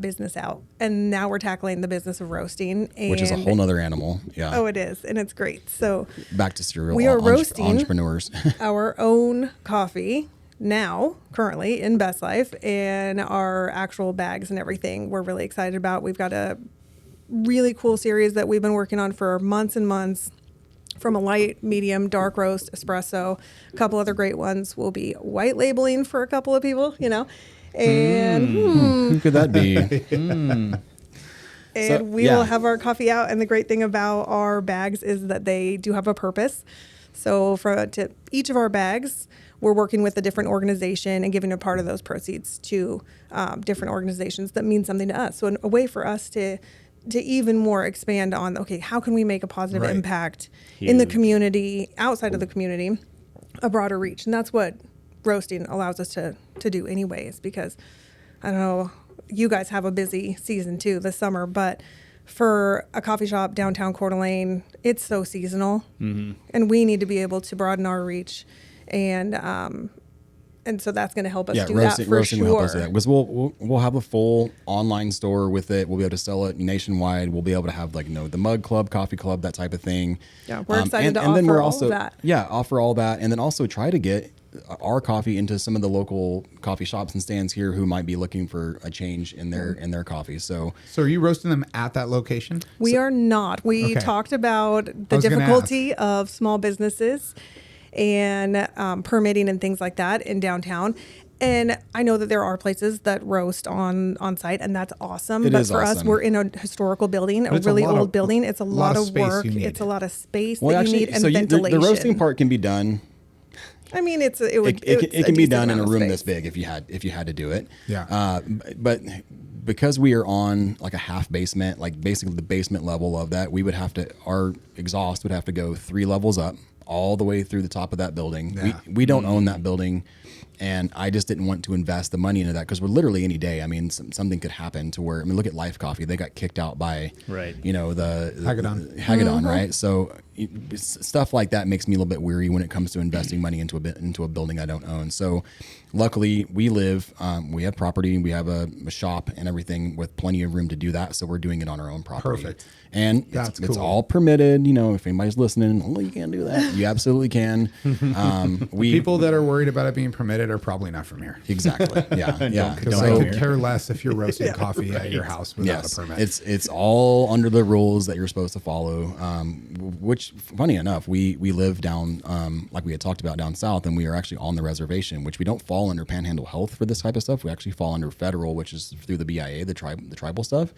business out. And now we're tackling the business of roasting. Which is a whole nother animal. Yeah. Oh, it is. And it's great. So back to serial. We are roasting entrepreneurs. our own coffee now, currently in Best Life, and our actual bags and everything we're really excited about. We've got a really cool series that we've been working on for months and months, from a light, medium, dark roast, espresso, a couple other great ones. We'll be white labeling for a couple of people, you know, and who could that be? And we will have our coffee out. And the great thing about our bags is that they do have a purpose. So to each of our bags, we're working with a different organization and giving a part of those proceeds to different organizations that mean something to us. So a way for us to even more expand on, okay, how can we make a positive impact in the community, outside of the community, a broader reach? And that's what roasting allows us to do anyways, because I don't know, you guys have a busy season too this summer, but for a coffee shop downtown Coeur d'Alene, it's so seasonal, and we need to be able to broaden our reach. And so that's going to help us do that for roasting sure. will help us do that, because we'll have a full online store with it. We'll be able to sell it nationwide. We'll be able to have like the mug club, coffee club, that type of thing. Yeah, we're excited to and then offer we're all also, of that. Yeah, offer all that, and then also try to get our coffee into some of the local coffee shops and stands here who might be looking for a change in their coffee. So are you roasting them at that location? We are not. We talked about the difficulty of small businesses and permitting and things like that in downtown. And I know that there are places that roast on site, and that's awesome. But for us, we're in a historical building, a really old building. It's a lot of work. It's a lot of space that you need, and ventilation. The roasting part can be done. I mean, it can be done in a room this big if you had to do it. Yeah. But because we are on like a half basement, like basically the basement level of that, our exhaust would have to go 3 levels up all the way through the top of that building. Yeah. We don't own that building. And I just didn't want to invest the money into that, because we're literally any day. I mean, something could happen to where, look at Life Coffee. They got kicked out by, the Hagedon, right? So stuff like that makes me a little bit weary when it comes to investing money into a building I don't own. So luckily we have property, we have a shop and everything with plenty of room to do that. So we're doing it on our own property. Perfect. And it's all permitted. If anybody's listening, you can't do that. You absolutely can. People that are worried about it being permitted are probably not from here. Exactly. Yeah. Because I could care less if you're roasting coffee at your house without a permit. It's all under the rules that you're supposed to follow. Which, funny enough, we live down, like we had talked about, down south, and we are actually on the reservation, which we don't fall under Panhandle Health for this type of stuff. We actually fall under federal, which is through the BIA, the tribal stuff.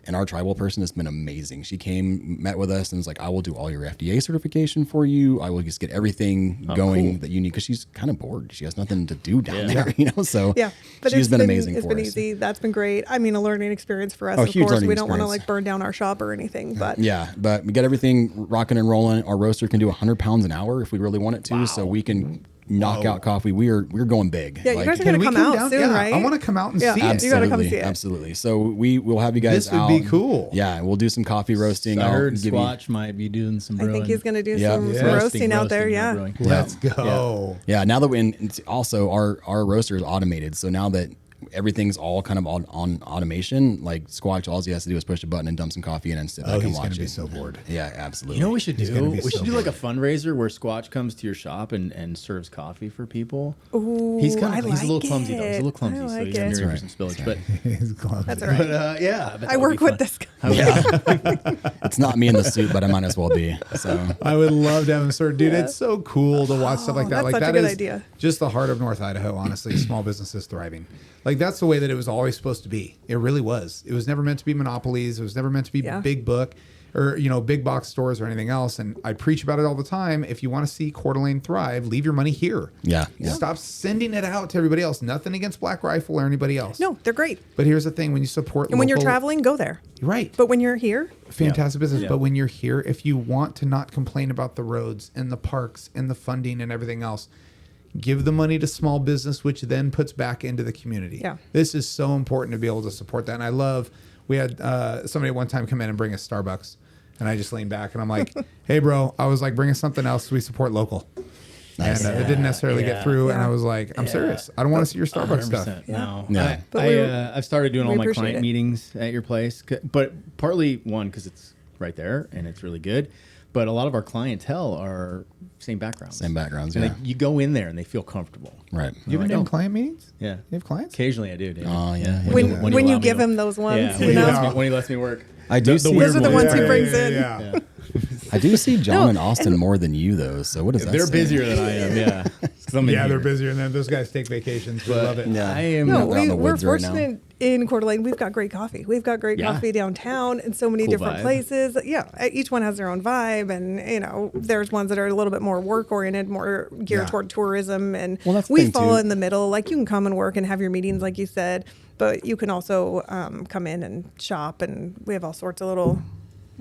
And our tribal person has been amazing. She came, met with us, and was like, I will do all your FDA certification for you. I will just get everything going that you need, because she's kind of bored. She has nothing to do down there, so but she's been amazing for us. It's been easy. That's been great. I mean, a learning experience for us, of course. We don't want to burn down our shop or anything, but but we got everything rocking and rolling. Our roaster can do 100 pounds an hour if we really want it to, so we can knock out coffee. We're going big. Yeah, you guys are going to come out soon, right? I want to come out and see it. You got to come see it. Absolutely. So we'll have you guys out. This would be cool. Yeah, we'll do some coffee roasting. I heard Squatch might be doing some brewing. I think he's going to do some roasting out there. Yeah. Let's go. Yeah. Now that also our roaster is automated, so now that everything's all kind of on automation, like Squatch, all he has to do is push a button and dump some coffee in and sit back and watch it. He's going to be so bored. Yeah, absolutely. You know what we should do? We should do like a fundraiser where Squatch comes to your shop and serves coffee for people. Ooh, he's a little clumsy though. He's a little clumsy, so he's going to hear some spillage. But he's clumsy. That's all right. But I work with this guy. It's not me in the suit, but I might as well be. So I would love to have him serve. Dude, it's so cool to watch stuff like that. That's like such that a good is idea. Just the heart of North Idaho, honestly. Small businesses thriving. Like like that's the way that it was always supposed to be. It really was. It was never meant to be monopolies. It was never meant to be big book or, big box stores or anything else. And I preach about it all the time. If you want to see Coeur d'Alene thrive, leave your money here. Yeah. Stop sending it out to everybody else. Nothing against Black Rifle or anybody else. No, they're great. But here's the thing: when you support, And when you're traveling, go there. right? But when you're here, Fantastic business. Yeah. But when you're here, if you want to not complain about the roads and the parks and the funding and everything else, give the money to small business, which then puts back into the community. Yeah. This is so important to be able to support that. And I love, we had somebody one time come in and bring us Starbucks. And I just leaned back and I'm like, hey, bro, I was like, bring us something else. We support local. Nice. And it didn't necessarily get through. And I was like, I'm serious. I don't want to see your Starbucks 100%. stuff. No. Yeah. But I've started doing all my appreciate client it. meetings at your place, but partly one, because it's right there and it's really good. But a lot of our clientele are same backgrounds. Same backgrounds, And yeah. you go in there and they feel comfortable. Right. You ever done client meetings? Yeah. You have clients? Occasionally I do, David. Oh, yeah. when allow you me give to- him those ones, Yeah, you know? when he lets me work. I do see- Those are the ones he brings in. Yeah. I do see John No, and Austin more than you, though. So what does that They're say? busier than I am, yeah. 'Cause I'm in Yeah, they're here. busier than those guys take vacations. We But love it. Yeah. I am. No, They're out in the we're woods right now. fortunate in Coeur d'Alene. We've got great coffee. We've got great Yeah. coffee downtown in so many Cool different vibe. places. Yeah, each one has their own vibe, and there's ones that are a little bit more work oriented, more geared Yeah. toward tourism, and Well, that's the we thing, fall too. in the middle. Like you can come and work and have your meetings, like you said, but you can also come in and shop, and we have all sorts of little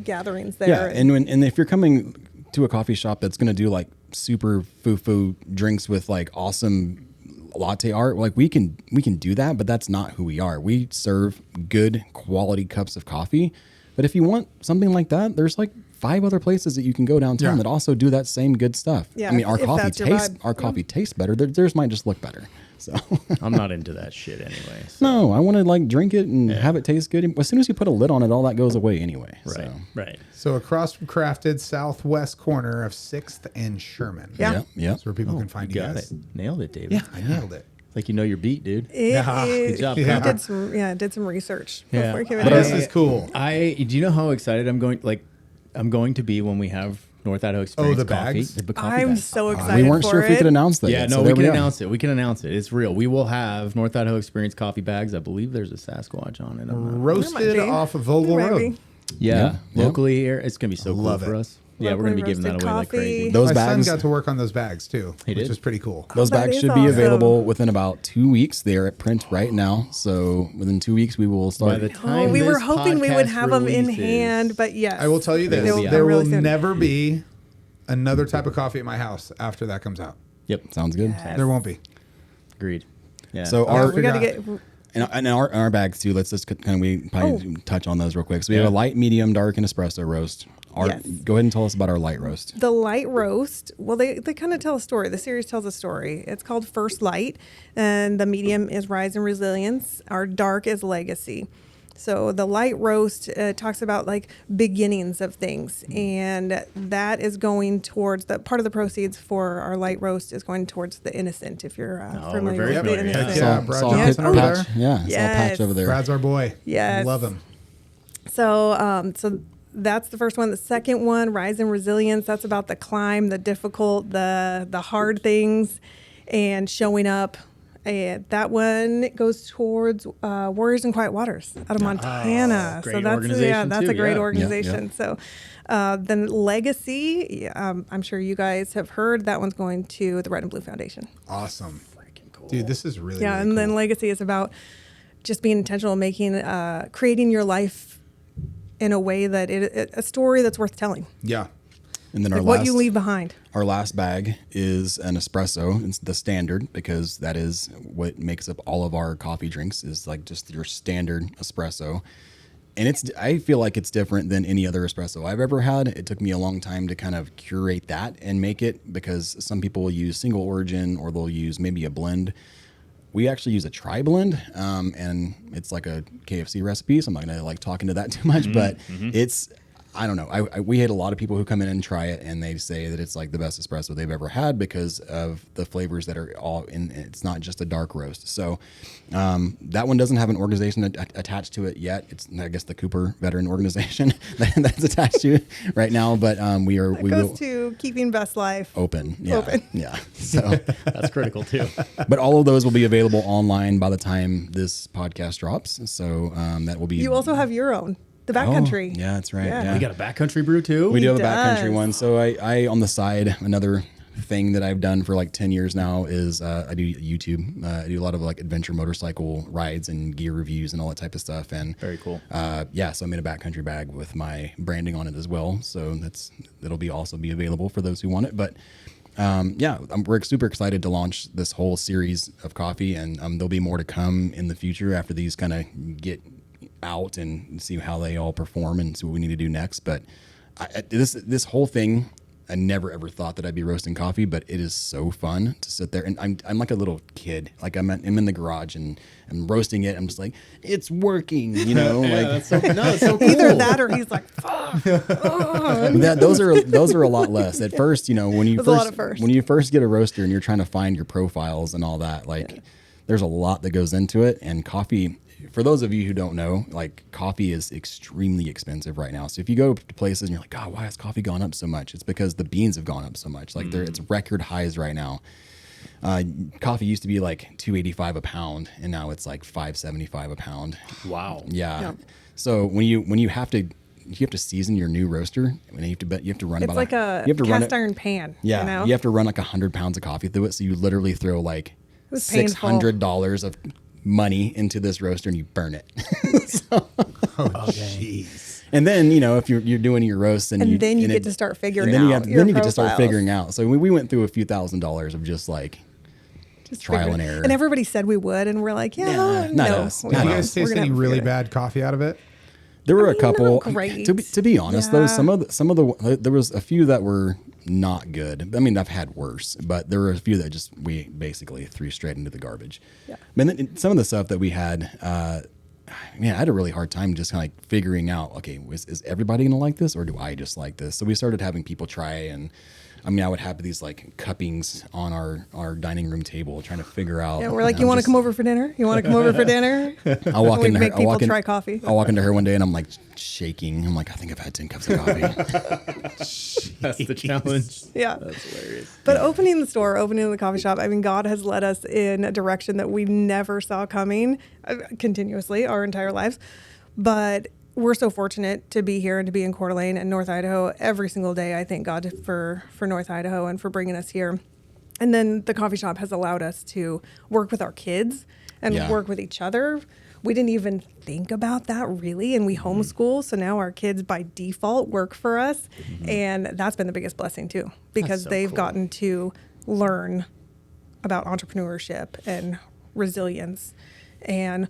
gatherings there. Yeah, and if you're coming to a coffee shop that's going to do like super foo drinks with like awesome latte art, like we can do that, but that's not who we are. We serve good quality cups of coffee. But if you want something like that, there's like 5 other places that you can go downtown Yeah. that also do that same good stuff. Yeah, I mean, our if coffee that's your tastes vibe. better. Theirs might just look better. So I'm not into that shit anyway. So. no, I want to like drink it and have it taste good. As soon as you put a lid on it, all that goes away anyway. Right, So. right. So across from Crafted, southwest corner of 6th and Sherman. Yeah. Yeah, yeah. That's where people can find you Got guys. it. Nailed it, David. Yeah, I nailed it. Like you know your beat, dude. Good job, He Copper. did some research Yeah. before he came in. But here. this is cool. Do you know how excited I'm going to be when we have North Idaho Experience the coffee? bags? The coffee I'm bags. so excited. We weren't for sure if we it. could announce that. Yeah, yet, no, so we there can are. announce it. We can announce it. It's real. We will have North Idaho Experience coffee bags. I believe there's a Sasquatch on it. I'm not- Roasted be. off of Vogel There might Road. be. Yeah, Yeah. locally here. It's gonna be so cool Love for it. us. Yeah, we're gonna be Locally giving that roasted away like crazy. coffee. Those My bags, son got to work on those bags too, He which did? is pretty cool. those That bags is should be awesome. available within about 2 weeks. They are at print right now, so within 2 weeks we will start. By the Oh, time we were this hoping we would podcast have them in releases- hand, but yes. I will tell you this: They'll be there out will really soon. never be another type of coffee at my house after that comes out. Yep, Sounds good. Yes. There won't be. agreed. Yeah. So I'll our We got to figure get. and our bags too. Let's just kind of we probably touch on those real quick. So we have a light, medium, dark, and espresso roast. Yes. Go ahead and tell us about our light roast. The light roast, well, they kind of tell a story. The series tells a story. It's called First Light, and the medium is Rise and Resilience. Our dark is Legacy. So the light roast talks about like beginnings of things, and that is going towards the part of the proceeds for our light roast is going towards the innocent. If you're we're familiar very with the familiar. innocent. Heck yeah, Brad saw Johnson a over patch. there. Yeah, saw a patch Yes. over there. Brad's our boy. Yes. Love him. So, so that's the first one. The second one, Rise and Resilience. That's about the climb, the difficult, the hard things, and showing up. And that one goes towards Warriors in Quiet Waters out of Montana. great so that's organization that's too, a great yeah. organization. So then Legacy. I'm sure you guys have heard that one's going to the Red and Blue Foundation. Awesome. Freaking cool. Dude, this is really, Yeah, really and then cool. Legacy is about just being intentional, making, creating your life in a way that a story that's worth telling. Yeah. And then Like our what last, you leave behind. Our last bag is an espresso. It's the standard because that is what makes up all of our coffee drinks is like just your standard espresso. And I feel like it's different than any other espresso I've ever had. It took me a long time to kind of curate that and make it because some people will use single origin or they'll use maybe a blend. We actually use a tri-blend, and it's like a KFC recipe, so I'm not going to like talk into that too much, but I don't know. We had a lot of people who come in and try it, and they say that it's like the best espresso they've ever had because of the flavors that are all in. It's not just a dark roast. So that one doesn't have an organization attached to it yet. It's, I guess, the Cooper Veteran Organization that's attached to it right now. But we will to keeping Best Life open. Yeah. So that's critical too. But all of those will be available online by the time this podcast drops. So that will be. You also have your own. The backcountry. Yeah, that's right. Yeah. We got a backcountry brew too. We do have a backcountry one. So I on the side, another thing that I've done for like 10 years now is I do YouTube. I do a lot of like adventure motorcycle rides and gear reviews and all that type of stuff. And very cool. So I made a backcountry bag with my branding on it as well. So that'll be also be available for those who want it. But we're super excited to launch this whole series of coffee, and there'll be more to come in the future after these kind of get out and see how they all perform and see what we need to do next. But this whole thing, I never ever thought that I'd be roasting coffee, but it is so fun to sit there, and I'm like a little kid. Like I'm in the garage and I'm roasting it. I'm just like, it's working, you know. That's so cool. Either that or he's like, fuck. Those are a lot less at first. You know, when you first get a roaster and you're trying to find your profiles and all that, there's a lot that goes into it. And coffee, for those of you who don't know, like coffee is extremely expensive right now. So if you go to places and you're like, God, why has coffee gone up so much? It's because the beans have gone up so much. Like it's record highs right now. Coffee used to be like $2.85 a pound, and now it's like $5.75 a pound. Wow. Yeah. So when you have to season your new roaster, and you have to run it's about like a cast iron pan. Yeah. You know? You have to run like 100 pounds of coffee through it. So you literally throw like $600 of money into this roaster and you burn it. Jeez. And then, you know, if you're doing your roasts and you get to start figuring out. Then you get to start figuring out. So we went through a few $1,000s of just trial and error. And everybody said we would, and we're like, not us. Did you guys taste any really bad coffee out of it? There were a couple. Great. To be honest, though, some of the there was a few that were not good. I mean, I've had worse, but there were a few that we basically threw straight into the garbage. Yeah. And then some of the stuff that we had, I had a really hard time just kind of like figuring out, okay, is everybody going to like this, or do I just like this? So we started having people try, and I would have these like cuppings on our dining room table trying to figure out. Yeah, we're like, you want to come over for dinner? You want to come over for dinner? I'll walk in. Make people try coffee. I'll walk into her one day and I'm like shaking. I'm like, I think I've had 10 cups of coffee. That's the challenge. Yeah. That's hilarious. But opening the store, opening the coffee shop, God has led us in a direction that we never saw coming continuously our entire lives. But we're so fortunate to be here and to be in Coeur d'Alene and North Idaho every single day. I thank God for North Idaho and for bringing us here. And then the coffee shop has allowed us to work with our kids and work with each other. We didn't even think about that really, and we homeschool. So now our kids by default work for us. And that's been the biggest blessing too, because they've gotten to learn about entrepreneurship and resilience and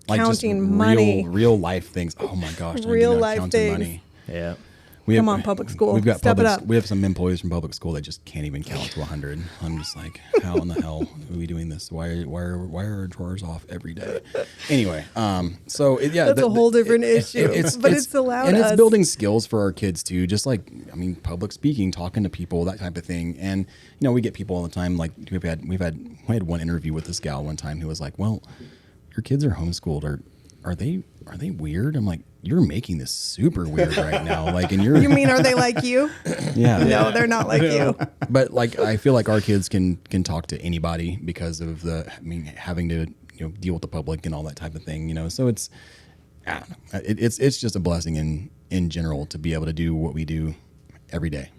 counting money, real life things. Oh my gosh, real life things. Money. Yeah. Come on, public school. We've got Step it up. We have some employees from public school that just can't even count to 100. I'm just like, how in the hell are we doing this? Why are our drawers off every day? Anyway, that's a whole different issue. It's allowed and us. It's building skills for our kids too. Just like public speaking, talking to people, that type of thing. And we get people all the time. Like we had one interview with this gal one time who was like, "Well, your kids are homeschooled. Are they weird?" I'm like, you're making this super weird right now. Like, and you mean, are they like you? Yeah. No, they're not like you. But I feel like our kids can talk to anybody because of having to deal with the public and all that type of thing. So it's just a blessing in general to be able to do what we do every day.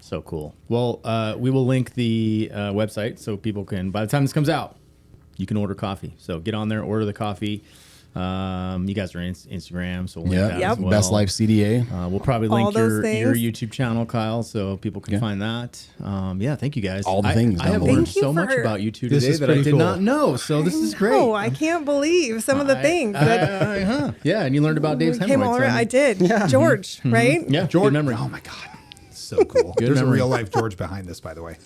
So cool. Well, we will link the website so people can, by the time this comes out, you can order coffee. So get on there, order the coffee. You guys are on Instagram, so we'll link that as well. Best Life CDA. We'll probably link your things. YouTube channel, Kyle, so people can find that. Thank you guys. All the things. I have learned so much about you two today that I did not know. So this is great. Oh, I can't believe some of the things. Yeah, and you learned about Dave's hemorrhoids. I did. Yeah. George, right? Yeah, George. memory. Oh my God. So cool. There's memory. a real life George behind this, by the way.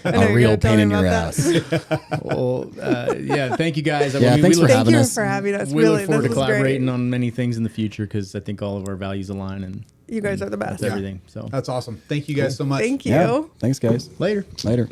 I know A you're real gonna tell pain me in your about that. ass. Well, yeah, thank you guys. Yeah, thanks for look, having Thank you us. for having us. we Really, look forward to this was collaborating great. on many things in the future because I think all of our values align and You guys are the best. that's everything. So That's awesome. Thank you guys so much. Thank you. Yeah. Thanks, guys. later. Later.